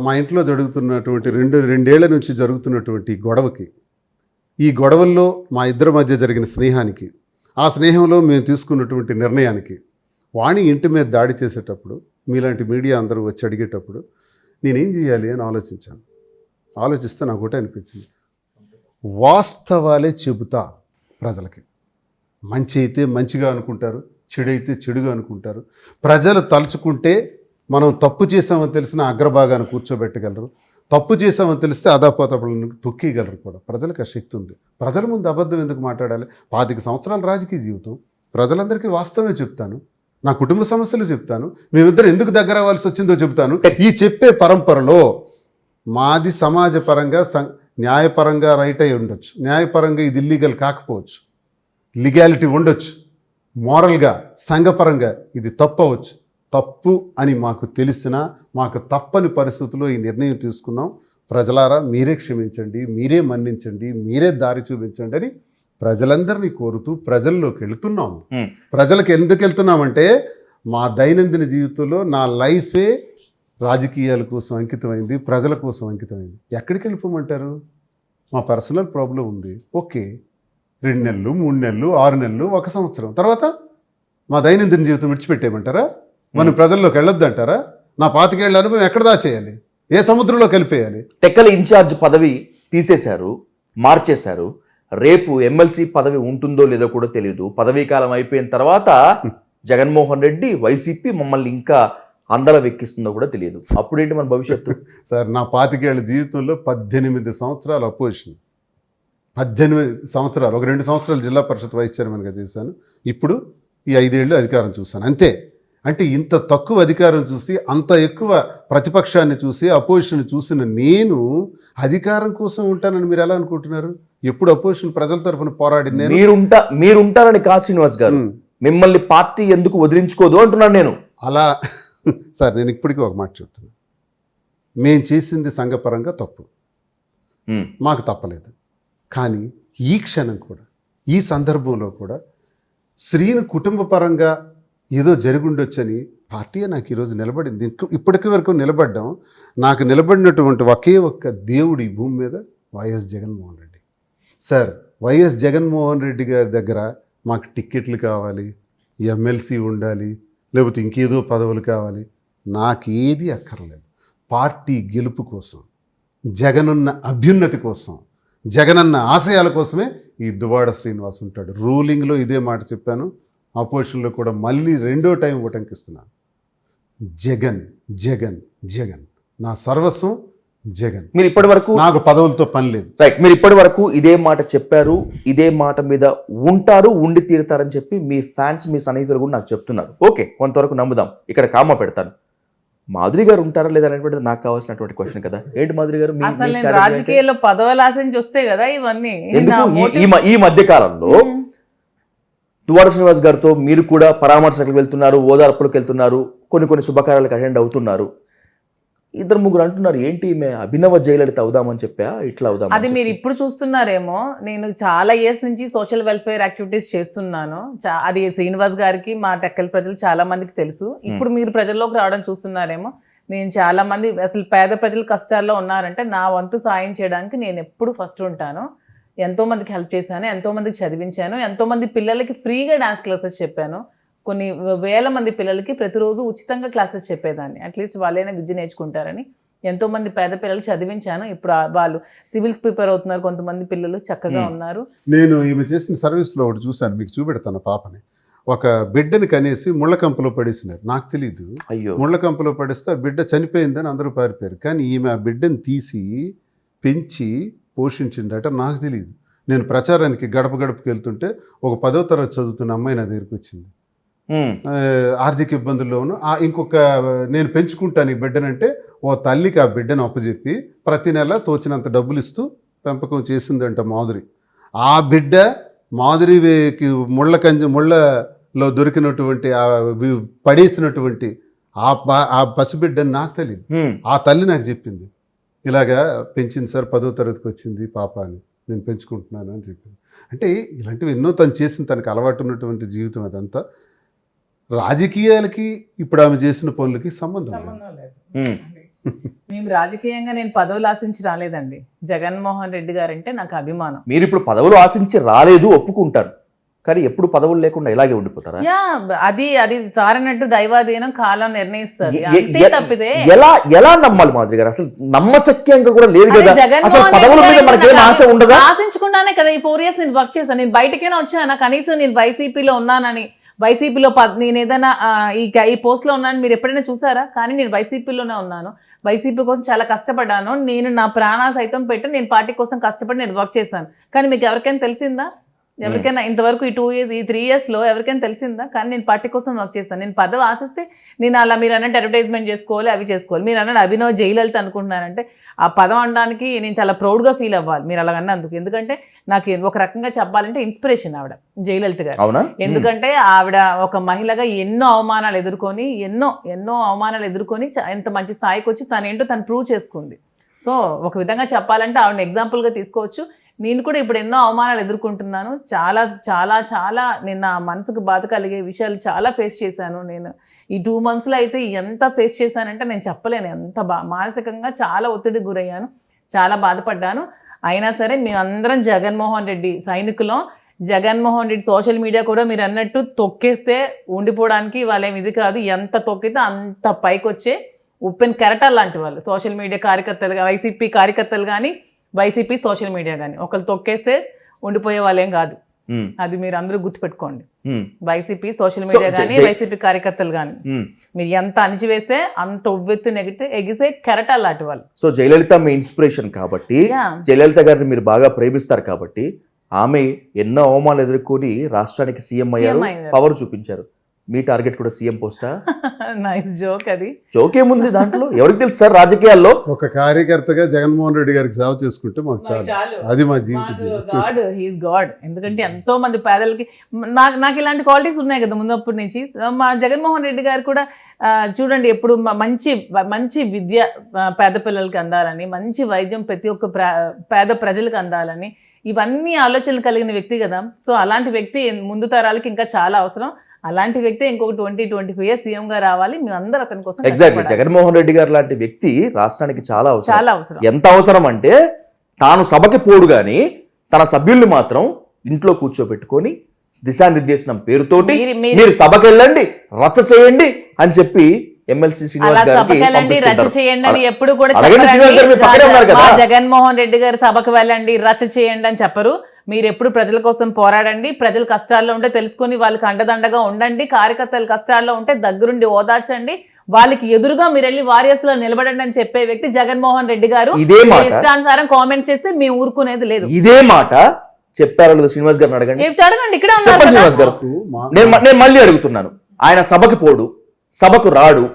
మా ఇంట్లో జరుగుతున్నటువంటి 2 ఏళ్ల నుంచి జరుగుతున్నటువంటి గొడవకి, ఈ గొడవల్లో మా ఇద్దరి మధ్య జరిగిన స్నేహానికి, ఆ స్నేహంలో మేము తీసుకున్నటువంటి నిర్ణయానికి, వాణి ఇంటి మీద దాడి చేసేటప్పుడు మీలాంటి మీడియా అందరూ వచ్చి అడిగేటప్పుడు నేనేం చేయాలి అని ఆలోచించాను. ఆలోచిస్తే నాకు ఒకటే అనిపించింది, వాస్తవాలే చెబుతా ప్రజలకి. మంచి అయితే మంచిగా అనుకుంటారు, చెడు అయితే చెడుగా అనుకుంటారు. ప్రజలు తలుచుకుంటే మనం తప్పు చేసామని తెలిసిన అగ్రభాగాన్ని కూర్చోబెట్టగలరు, తప్పు చేసామని తెలిస్తే అదాపోతలను తొక్కేయగలరు కూడా. ప్రజలకు ఆ శక్తి ఉంది. ప్రజల ముందు అబద్ధం ఎందుకు మాట్లాడాలి? 25 సంవత్సరాల రాజకీయ జీవితం, ప్రజలందరికీ వాస్తవమే చెప్తాను, నా కుటుంబ సమస్యలు చెప్తాను, మేమిద్దరు ఎందుకు దగ్గర అవ్వాల్సి వచ్చిందో చెప్తాను. ఈ చెప్పే పరంపరలో మాది సమాజపరంగా న్యాయపరంగా రైట్ అయి ఉండొచ్చు, న్యాయపరంగా ఇది ఇల్లీగల్ కాకపోవచ్చు, లీగాలిటీ ఉండొచ్చు, మోరల్గా సంఘపరంగా ఇది తప్పు అవ్వచ్చు. తప్పు అని మాకు తెలిసినా మాకు తప్పని పరిస్థితుల్లో ఈ నిర్ణయం తీసుకున్నాం. ప్రజలారా మీరే క్షమించండి, మీరే మన్నించండి, మీరే దారి చూపించండి అని ప్రజలందరినీ కోరుతూ ప్రజల్లోకి వెళుతున్నాము. ప్రజలకు ఎందుకు వెళ్తున్నామంటే మా దైనందిన జీవితంలో నా లైఫే రాజకీయాల కోసం అంకితమైంది, ప్రజల కోసం అంకితమైంది. ఎక్కడికి వెళ్ళిపోమంటారు? మా పర్సనల్ ప్రాబ్లం ఉంది, ఓకే, 2 నెలలు 3 నెలలు 6 నెలలు 1 సంవత్సరం తర్వాత మా దైనందిన జీవితం విడిచిపెట్టేయమంటారా? మనం ప్రజల్లోకి వెళ్ళొద్దు అంటారా? నా 25 ఏళ్ల అనుభవం ఎక్కడ దాచేయాలి? ఏ సముద్రంలో కలిపేయాలి? టెక్కల ఇన్ఛార్జ్ పదవి తీసేశారు, మార్చేశారు. రేపు ఎమ్మెల్సీ పదవి ఉంటుందో లేదో కూడా తెలియదు. పదవీ కాలం అయిపోయిన తర్వాత జగన్మోహన్ రెడ్డి వైసీపీ మమ్మల్ని ఇంకా అందల వెక్కిస్తుందో కూడా తెలియదు. అప్పుడేంటి మన భవిష్యత్తు? సార్, నా 25 ఏళ్ల జీవితంలో 18 సంవత్సరాలు అపోజిషన్, 18 సంవత్సరాలు, ఒక 2 సంవత్సరాలు జిల్లా పరిషత్ వైస్ చైర్మన్గా చేశాను. ఇప్పుడు ఈ 5 ఏళ్ళు అధికారం చూశాను అంతే. అంటే ఇంత తక్కువ అధికారం చూసి, అంత ఎక్కువ ప్రతిపక్షాన్ని చూసి, అపోజిషన్ చూసిన నేను అధికారం కోసం ఉంటానని మీరు ఎలా అనుకుంటున్నారు? ఎప్పుడు అపోజిషన్ ప్రజల తరఫున పోరాడి నేను మీరుంటారని కాదు శ్రీనివాస్ గారు, మిమ్మల్ని పార్టీ ఎందుకు వదిలించుకోదు అంటున్నాను నేను. అలా సార్, నేను ఇప్పటికీ ఒక మాట చెప్తున్నాను. మేము చేసింది సంఘపరంగా తప్పు, మాకు తప్పలేదు. కానీ ఈ క్షణం కూడా, ఈ సందర్భంలో కూడా శ్రీను కుటుంబ పరంగా ఏదో జరిగుండొచ్చని పార్టీ నాకు ఈరోజు నిలబడింది. ఇప్పటికి వరకు నిలబడ్డాం. నాకు నిలబడినటువంటి ఒకే ఒక్క దేవుడు ఈ భూమి మీద YS Jaganmohan Reddy. Sir, YS Jaganmohan Reddy గారి దగ్గర మాకు టిక్కెట్లు కావాలి, ఎమ్మెల్సీ ఉండాలి, లేకపోతే ఇంకేదో పదవులు కావాలి, నాకేది అక్కర్లేదు. పార్టీ గెలుపు కోసం, జగనన్న అభ్యున్నతి కోసం, జగనన్న ఆశయాల కోసమే ఈ దువ్వాడ శ్రీనివాస్ ఉంటాడు. రూలింగ్లో ఇదే మాట చెప్పాను, అపోజిషన్లో కూడా మళ్ళీ 2వ టైం ఉటంకిస్తున్నాను. జగన్ జగన్ జగన్, నా సర్వస్వం జగన్. మీరు ఇప్పటి వరకు నాకు పదవులతో పని లేదు. రైట్, మీరు ఇప్పటి వరకు ఇదే మాట చెప్పారు, ఇదే మాట మీద ఉంటారు, ఉండి తీరుతారని చెప్పి మీ ఫ్యాన్స్, మీ సన్నిహితులు కూడా నాకు చెప్తున్నారు. ఓకే, కొంతవరకు నమ్ముదాం. ఇక్కడ కామా పెడతాను. మాధురి గారు ఉంటారా లేదా అనేటువంటిది నాకు కావాల్సినటువంటి క్వశ్చన్ కదా. ఏంటి మాధురి గారు, అసలు నేను రాజకీయాల్లో పదవులు ఆశించి వస్తే కదా ఇవన్నీ. ఎందుకు ఈ మధ్య కాలంలో దువ్వాడ శ్రీనివాస్ గారితో మీరు కూడా పరామర్శకు వెళ్తున్నారు, ఓదార్పులకు వెళ్తున్నారు, కొన్ని శుభకార్యాలకు అటెండ్ అవుతున్నారు. 2-3 అంటున్నారు, ఏంటి మే అభినవ జయలలిత అవుదామని చెప్పా, ఇట్లా అవుదాం. అది మీరు ఇప్పుడు చూస్తున్నారేమో. నేను చాలా ఇయర్స్ నుంచి సోషల్ వెల్ఫేర్ యాక్టివిటీస్ చేస్తున్నాను. అది శ్రీనివాస్ గారికి, మా టెక్కల ప్రజలు చాలా మందికి తెలుసు. ఇప్పుడు మీరు ప్రజల్లోకి రావడం చూస్తున్నారేమో. నేను చాలా మంది, అసలు పేద ప్రజలు కష్టాల్లో ఉన్నారంటే నా వంతు సాయం చేయడానికి నేను ఎప్పుడు ఫస్ట్ ఉంటాను. ఎంతోమందికి హెల్ప్ చేశాను, ఎంతోమందికి చదివించాను, ఎంతోమంది పిల్లలకి ఫ్రీగా డాన్స్ క్లాసెస్ చెప్పాను. కొన్ని వేల మంది పిల్లలకి ప్రతిరోజు ఉచితంగా క్లాసెస్ చెప్పేదాన్ని. అట్లీస్ట్ వాళ్ళైనా విద్య నేర్చుకుంటారని ఎంతోమంది పేద పిల్లలు చదివించాను. ఇప్పుడు వాళ్ళు సివిల్స్ ప్రిపేర్ అవుతున్నారు, కొంతమంది పిల్లలు చక్కగా ఉన్నారు. నేను ఈమె చేసిన సర్వీస్లో ఒకటి చూశాను, మీకు చూపెడతాను. పాపని, ఒక బిడ్డని కనేసి ముళ్ళకంపలో పడేసినారు. నాకు తెలియదు, ముళ్ళకంపలో పడేస్తే ఆ బిడ్డ చనిపోయిందని అందరూ పారిపోయారు. కానీ ఈమె ఆ బిడ్డని తీసి పెంచి పోషించిందట. నాకు తెలియదు. నేను ప్రచారానికి గడప గడపకి వెళ్తుంటే ఒక 10వ తరగతి చదువుతున్న అమ్మాయి నా దగ్గరికి వచ్చింది. ఆర్థిక ఇబ్బందుల్లోనూ ఇంకొక నేను పెంచుకుంటాను ఈ బిడ్డనంటే ఓ తల్లికి ఆ బిడ్డను అప్పచెప్పి ప్రతి నెల తోచినంత డబ్బులు ఇస్తూ పెంపకం చేసిందంట మాధురి. ఆ బిడ్డ మాధురికి ముళ్ళలో దొరికినటువంటి పడేసినటువంటి ఆ పసిబిడ్డని నాకు తెలియదు. ఆ తల్లి నాకు చెప్పింది, ఇలాగా పెంచింది సార్, 10వ తరగతికి వచ్చింది పాప అని, నేను పెంచుకుంటున్నాను అని చెప్పింది. అంటే ఇలాంటివి ఎన్నో తను చేసిన, తనకు అలవాటు ఉన్నటువంటి జీవితం అదంతా. రాజకీయాలకి ఇప్పుడు ఆమె చేసిన పనులకి సంబంధం లేదు. మేము రాజకీయంగా నేను పదవులు ఆశించి రాలేదండి. జగన్మోహన్ రెడ్డి గారంటే నాకు అభిమానం. మీరు ఇప్పుడు పదవులు ఆశించి రాలేదు, ఒప్పుకుంటారు. కానీ ఎప్పుడు పదవులు లేకుండా ఇలాగే ఉండిపోతారా? యా అది అది సార్ అన్నట్టు దైవాధీనం కాలం నిర్ణయిస్తుంది ఎ- అంతే ఎ- తప్పితే ఎలా ఎలా నమ్మాలి మాధురి గారు? అసలు నమ్మశక్యంగా కూడా లేదు అరే కదా. జగన్మోహన్ అసలు పదవుల రెడ్డి మీద గారు మనకేం నాకు ఆశ ఉండదా? ఆశించకుండానే కదా ఈ 4 years నేను వర్క్ చేశాను. నేను బయటకైనా వచ్చాను కనీసం నేను వైసీపీలో ఉన్నానని. వైసీపీలో నేను ఏదైనా ఈ పోస్ట్లో ఉన్నాను మీరు ఎప్పుడైనా చూసారా? కానీ నేను వైసీపీలోనే ఉన్నాను. వైసీపీ కోసం చాలా కష్టపడ్డాను. నేను నా ప్రాణాలు సైతం పెట్టి నేను పార్టీ కోసం కష్టపడి నేను వర్క్ చేశాను. కానీ మీకు ఎవరికైనా తెలిసిందా? ఎవరికైనా ఇంతవరకు ఈ 2 years ఈ 3 yearsలో ఎవరికైనా తెలిసిందా? కానీ నేను పార్టీ కోసం వర్క్ చేస్తాను. నేను పదవి ఆశిస్తే నేను అలా మీరు అన్నట్టు అడ్వర్టైజ్మెంట్ చేసుకోవాలి, అవి చేసుకోవాలి. మీరు అన్నట్టు అభినవ్ జయలలిత అనుకుంటున్నారంటే ఆ పదం అనడానికి నేను చాలా ప్రౌడ్గా ఫీల్ అవ్వాలి మీరు అలా అన్నందుకు. ఎందుకంటే నాకు ఒక రకంగా చెప్పాలంటే ఇన్స్పిరేషన్ ఆవిడ జయలలిత గారు. అవునా? ఎందుకంటే ఆవిడ ఒక మహిళగా ఎన్నో అవమానాలు ఎదుర్కొని ఎన్నో అవమానాలు ఎదుర్కొని ఎంత మంచి స్థాయికి వచ్చి తనేంటో తను ప్రూవ్ చేసుకుంది. సో ఒక విధంగా చెప్పాలంటే ఆవిడని ఎగ్జాంపుల్గా తీసుకోవచ్చు. నేను కూడా ఇప్పుడు ఎన్నో అవమానాలు ఎదుర్కొంటున్నాను. చాలా చాలా చాలా నేను నా మనసుకు బాధ కలిగే విషయాలు చాలా ఫేస్ చేశాను. నేను ఈ 2 monthsలో అయితే ఎంత ఫేస్ చేశానంటే నేను చెప్పలేను. ఎంత మానసికంగా చాలా ఒత్తిడికి గురయ్యాను, చాలా బాధపడ్డాను. అయినా సరే మేమందరం జగన్మోహన్ రెడ్డి సైనికులం. జగన్మోహన్ రెడ్డి సోషల్ మీడియా కూడా మీరు అన్నట్టు తొక్కేస్తే ఉండిపోవడానికి వాళ్ళేమి ఇది కాదు. ఎంత తొక్కితే అంత పైకి వచ్చే ఉప్పెన్ కెరటాలు లాంటి వాళ్ళు సోషల్ మీడియా కార్యకర్తలు, వైసీపీ కార్యకర్తలు కానీ వైసీపీ సోషల్ మీడియా కానీ ఒకళ్ళు తొక్కేస్తే ఉండిపోయే వాళ్ళేం కాదు. అది మీరు అందరూ గుర్తుపెట్టుకోండి. వైసీపీ సోషల్ మీడియా కానీ వైసీపీ కార్యకర్తలు కానీ మీరు ఎంత అణిచివేస్తే అంత ఉవ్వెత్తు ఎగిసే కెరటాలు లాంటి వాళ్ళు. సో జయలలిత మీ ఇన్స్పిరేషన్ కాబట్టి, జయలలిత గారిని మీరు బాగా ప్రేమిస్తారు కాబట్టి ఆమె ఎన్నో అవమానాలు ఎదుర్కొని రాష్ట్రానికి సీఎం అయ్యారు, పవర్ చూపించారు. మీ టార్గెట్ కూడా సీఎం పోస్టా? Nice joke. అది జోక్ ఏముంది దాంట్లో? ఎవరికి తెలుసు సార్ రాజకీయాల్లో. ఒక కార్యకర్తగా జగన్మోహన్ రెడ్డి గారికి సేవ చేసుకుంటే మాకు చాలు. అది మా జీవితం. God, he's God. ఎందుకంటే ఎంతో మంది పేదలకి నాకు ఇలాంటి క్వాలిటీస్ ఉన్నాయి కదా ముందప్పటి నుంచి. మా జగన్మోహన్ రెడ్డి గారు కూడా చూడండి ఎప్పుడు మంచి విద్య పేద పిల్లలకి అందాలని, మంచి వైద్యం ప్రతి ఒక్క పేద ప్రజలకు అందాలని ఇవన్నీ ఆలోచనలు కలిగిన వ్యక్తి కదా. సో అలాంటి వ్యక్తి ముందు తరాలకి ఇంకా చాలా అవసరం. అలాంటి వ్యక్తి ఇంకొక 20-25 years సీఎం గా రావాలి. మేము అందరూ అతని కోసం ఎగ్జాక్ట్లీ జగన్మోహన్ రెడ్డి గారు లాంటి వ్యక్తి రాష్ట్రానికి చాలా అవసరం. ఎంత అవసరం అంటే తాను సభకి పోడు గాని తన సభ్యుల్ని మాత్రం ఇంట్లో కూర్చోబెట్టుకొని దిశానిర్దేశనం పేరుతోటి మీరు సభకి వెళ్ళండి, రచ్చ చేయండి అని చెప్పి ఎమ్మెల్సీ శ్రీనివాస్ గారికి రచ్చ చేయండి అని ఎప్పుడు కూడా జగన్మోహన్ రెడ్డి గారు సభకు వెళ్ళండి రచ్చ చేయండి అని చెప్పరు. మీరు ఎప్పుడు ప్రజల కోసం పోరాడండి, ప్రజలు కష్టాల్లో ఉంటే తెలుసుకొని వాళ్ళకి అండదండగా ఉండండి, కార్యకర్తలు కష్టాల్లో ఉంటే దగ్గరుండి ఓదార్చండి, వాళ్ళకి ఎదురుగా మీరు వెళ్ళి వారియర్స్ లో నిలబడండి అని చెప్పే వ్యక్తి జగన్మోహన్ రెడ్డి గారు. ఇష్టానుసారం కామెంట్ చేస్తే మేము ఊరుకునేది లేదు. ఇదే మాట చెప్పారు శ్రీనివాస్ గారిని అడగండి. అడగండి, ఇక్కడ శ్రీనివాస్ గారు నేను మళ్ళీ అడుగుతున్నాను. ఆయన సభకి పోడు, సభకు రాడు,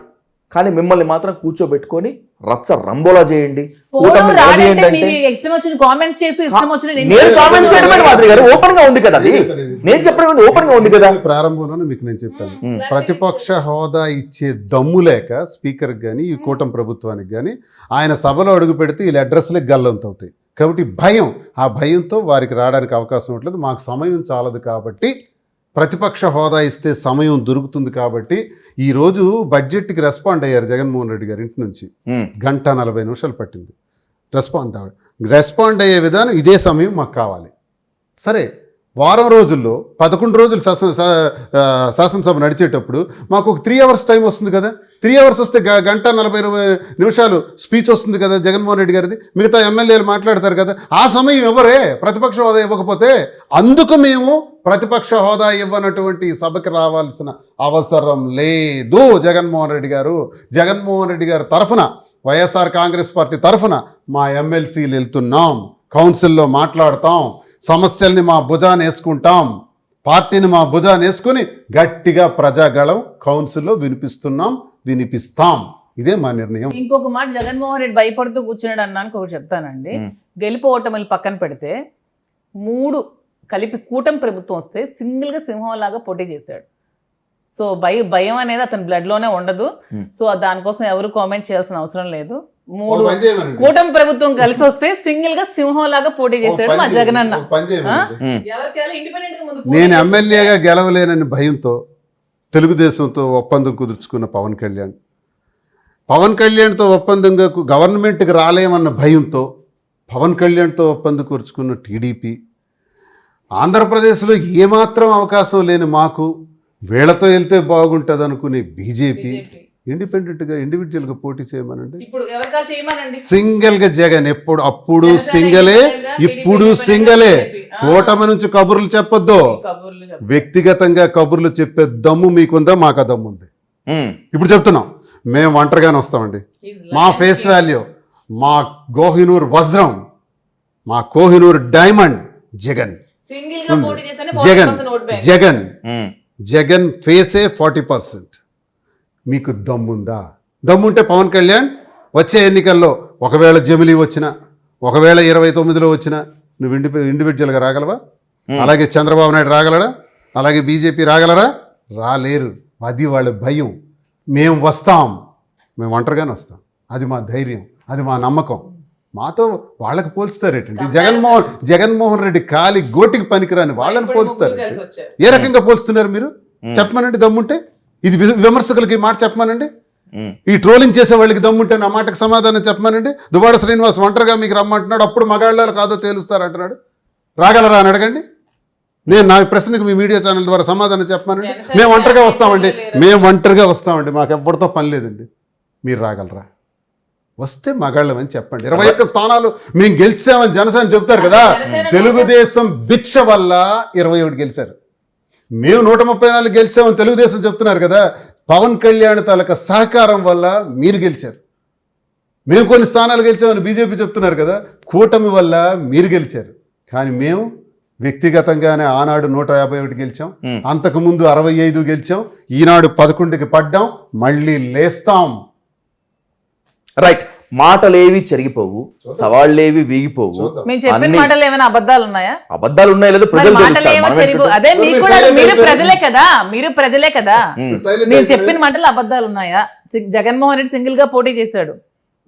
కానీ మిమ్మల్ని మాత్రం కూర్చోబెట్టుకొని రచ్చ రంబోలా చేయండి, ఓపెన్ గారు ఓపెన్ గా ఉంది కదా. అది నేను చెప్పడం ఓపెన్ గా ఉంది కదా. ప్రారంభంలోనే మీకు నేను చెప్పాను, ప్రతిపక్ష హోదా ఇచ్చే దమ్ము లేక స్పీకర్ గానీ ఈ కూటమి ప్రభుత్వానికి కానీ ఆయన సభలో అడుగు పెడితే వీళ్ళ అడ్రస్లే గల్లంతవుతాయి. కాబట్టి భయం, ఆ భయంతో వారికి రావడానికి అవకాశం ఉండలేదు. మాకు సమయం చాలదు కాబట్టి ప్రతిపక్ష హోదా ఇస్తే సమయం దొరుకుతుంది కాబట్టి ఈరోజు బడ్జెట్కి రెస్పాండ్ అయ్యారు జగన్మోహన్ రెడ్డి గారి ఇంటి నుంచి. 1:40 పట్టింది రెస్పాండ్ అయ్యే విధానం. ఇదే సమయం మాకు కావాలి. సరే, వారం రోజుల్లో 11 రోజులు శాసనసభ నడిచేటప్పుడు మాకు ఒక 3 hours టైం వస్తుంది కదా. 3 hours వస్తే 1:40 స్పీచ్ వస్తుంది కదా జగన్మోహన్ రెడ్డి గారిది. మిగతా ఎమ్మెల్యేలు మాట్లాడతారు కదా. ఆ సమయం ఎవరే ప్రతిపక్ష హోదా ఇవ్వకపోతే? అందుకు మేము ప్రతిపక్ష హోదా ఇవ్వనటువంటి సభకి రావాల్సిన అవసరం లేదు. జగన్మోహన్ రెడ్డి గారు తరఫున, వైఎస్ఆర్ కాంగ్రెస్ పార్టీ తరఫున మా ఎమ్మెల్సీలు వెళ్తున్నాం, కౌన్సిల్లో మాట్లాడతాం, సమస్యల్ని మా భుజాన వేసుకుంటాం, పార్టీని మా భుజాన వేసుకుని గట్టిగా ప్రజాగళం కౌన్సిల్లో వినిపిస్తాం. ఇదే మా నిర్ణయం. ఇంకొక మాట, జగన్మోహన్ రెడ్డి భయపడుతూ కూర్చున్నాడు అన్నానికి ఒకటి చెప్తానండి. గెలుపు ఓటమిలు పక్కన పెడితే 3 కలిపి కూటమి ప్రభుత్వం వస్తే సింగిల్గా సింహంలాగా పోటీ చేశాడు. సో భయం అనేది అతని బ్లడ్లోనే ఉండదు. సో దానికోసం ఎవరు కామెంట్ చేయాల్సిన అవసరం లేదు. 3 కూటమి ప్రభుత్వం కలిసి వస్తే సింగిల్ గా సింహం లాగా పోటీ చేశాడు మా జగన్ అన్న. నేను ఎమ్మెల్యేగా గెలవలేనని భయంతో తెలుగుదేశంతో ఒప్పందం కుదుర్చుకున్న పవన్ కళ్యాణ్తో ఒప్పందంగా గవర్నమెంట్కి రాలేమన్న భయంతో పవన్ కళ్యాణ్తో ఒప్పందం కుదుర్చుకున్న టీడీపీ, ఆంధ్రప్రదేశ్లో ఏమాత్రం అవకాశం లేని మాకు వీళ్ళతో వెళ్తే బాగుంటుంది అనుకునే బీజేపీ ఇండిపెండెంట్గా ఇండివిజువల్గా పోటీ చేయమనండి. ఇప్పుడు ఎవరికాలు చేయమనండి. సింగిల్గా జగన్ అప్పుడు సింగలే, ఇప్పుడు సింగలే. కూటమి నుంచి కబుర్లు చెప్పొద్దు. వ్యక్తిగతంగా కబుర్లు చెప్పే దమ్ము మీకుందా? మాకు ఆ దమ్ము ఉంది. ఇప్పుడు చెప్తున్నాం, మేము ఒంటరిగానే వస్తామండి. మా ఫేస్ వాల్యూ, మా కోహినూర్ వజ్రం, మా కోహినూర్ డైమండ్ జగన్. జగన్ జగన్ ఫేసే 40%. మీకు దమ్ముందా? దమ్ముంటే పవన్ కళ్యాణ్ వచ్చే ఎన్నికల్లో ఒకవేళ జమిలీ వచ్చినా, ఒకవేళ 29లో వచ్చినా నువ్వు ఇండివిజువల్గా రాగలవా? అలాగే చంద్రబాబు నాయుడు రాగలరా? అలాగే బీజేపీ రాగలరా? రాలేరు. అది వాళ్ళ భయం. మేము వస్తాం, మేము ఒంటరిగానే వస్తాం. అది మా ధైర్యం, అది మా నమ్మకం. మాతో వాళ్ళకి పోల్చుతారేటండి. జగన్మోహన్ రెడ్డి కాలి గోటికి పనికిరాని వాళ్ళని పోల్చుతారు. ఏ రకంగా పోల్స్తున్నారు మీరు? చెప్పమనండి దమ్ముంటే. ఇది విమర్శకులకి మాట చెప్పమనండి. ఈ ట్రోలింగ్ చేసే వాళ్ళకి దమ్ముంటే నా మాటకు సమాధానం చెప్పమనండి. దువ్వాడ శ్రీనివాస్ ఒంటరిగా మీకు రమ్మంటున్నాడు, అప్పుడు మగాళ్ళ కాదో తేలుస్తారు అంటున్నాడు. రాగలరా అని అడగండి. నేను నా ప్రశ్నకు మీ మీడియా ఛానల్ ద్వారా సమాధానం చెప్పమనండి. మేము ఒంటరిగా వస్తామండి, మాకు ఎవరితో పని లేదండి. మీరు రాగలరా? వస్తే మగాళ్ళమని చెప్పండి. 21 స్థానాలు మేము గెలిచామని జనసేన చెప్తారు కదా. తెలుగుదేశం భిక్ష వల్ల 21 గెలిచారు. మేము 134 గెలిచామని తెలుగుదేశం చెప్తున్నారు కదా. పవన్ కళ్యాణ్ తాలూకా సహకారం వల్ల మీరు గెలిచారు. మేము కొన్ని స్థానాలు గెలిచామని బీజేపీ చెప్తున్నారు కదా. కూటమి వల్ల మీరు గెలిచారు. కానీ మేము వ్యక్తిగతంగానే ఆనాడు 151 గెలిచాం, అంతకుముందు 65 గెలిచాం, ఈనాడు 11కి పడ్డాం, మళ్ళీ లేస్తాం. రైట్. మాటలేవి చెరిగిపోవు, సవాళ్ళేవి వీగిపోవు. మేము చెప్పిన మాటలు ఏమైనా అబద్ధాలు ఉన్నాయా? అబద్ధాలు ఉన్నాయి లేదో ప్రజలు తెలుస్తారు. అదే మీరు ప్రజలే కదా. నేను చెప్పిన మాటలు అబద్ధాలు ఉన్నాయా? జగన్మోహన్ రెడ్డి సింగిల్ గా పోటీ చేశాడు.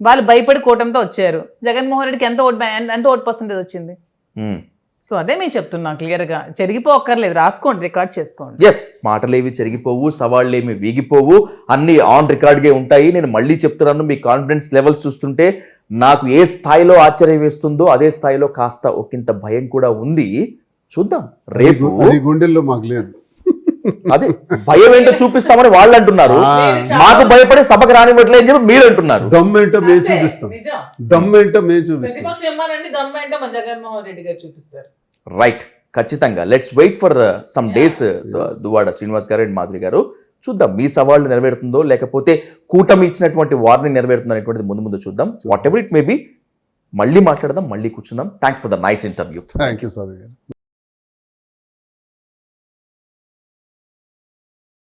వాళ్ళు భయపడి కూటమితో వచ్చారు. జగన్మోహన్ రెడ్డికి ఎంత ఓట్ పర్సెంటేజ్ వచ్చింది? సో అదే మేము చెప్తున్నాం క్లియర్ గా. చెరిగిపోక్కర్లేదు, రాసుకోండి, రికార్డ్ చేసుకోండి. ఎస్, మాటలేవి చెరిగిపోవు, సవాళ్ళేమి వీగిపోవు, అన్ని ఆన్ రికార్డ్గా ఉంటాయి. నేను మళ్ళీ చెప్తున్నాను, మీ కాన్ఫిడెన్స్ లెవెల్స్ చూస్తుంటే నాకు ఏ స్థాయిలో ఆశ్చర్యం వేస్తుందో అదే స్థాయిలో కాస్త ఒకంత భయం కూడా ఉంది. చూద్దాం రేపు. గుండెల్లో మాకు లేదు. అదే భయం ఏంటో చూపిస్తామని వాళ్ళు అంటున్నారు. మాకు భయపడి సభకు రానివ్వట్లేదు అని చెప్పి మీరు అంటున్నారు. దమ్మేంటో మేము చూపిస్తాం. జగన్మోహన్ రెడ్డి గారు చూపిస్తారు. రైట్, ఖచ్చితంగా. Let's wait for some days. Duvvada Srinivas గారు అండ్ మాధురి గారు, చూద్దాం మీ సవాళ్ళు నెరవేరుతుందో లేకపోతే కూటమి ఇచ్చినటువంటి వార్నింగ్ నెరవేరుతుందో అనేటువంటిది ముందు చూద్దాం. What ever it may be, మళ్ళీ మాట్లాడదాం, మళ్ళీ కూర్చుందాం. Thanks for the nice interview. Thank you sir.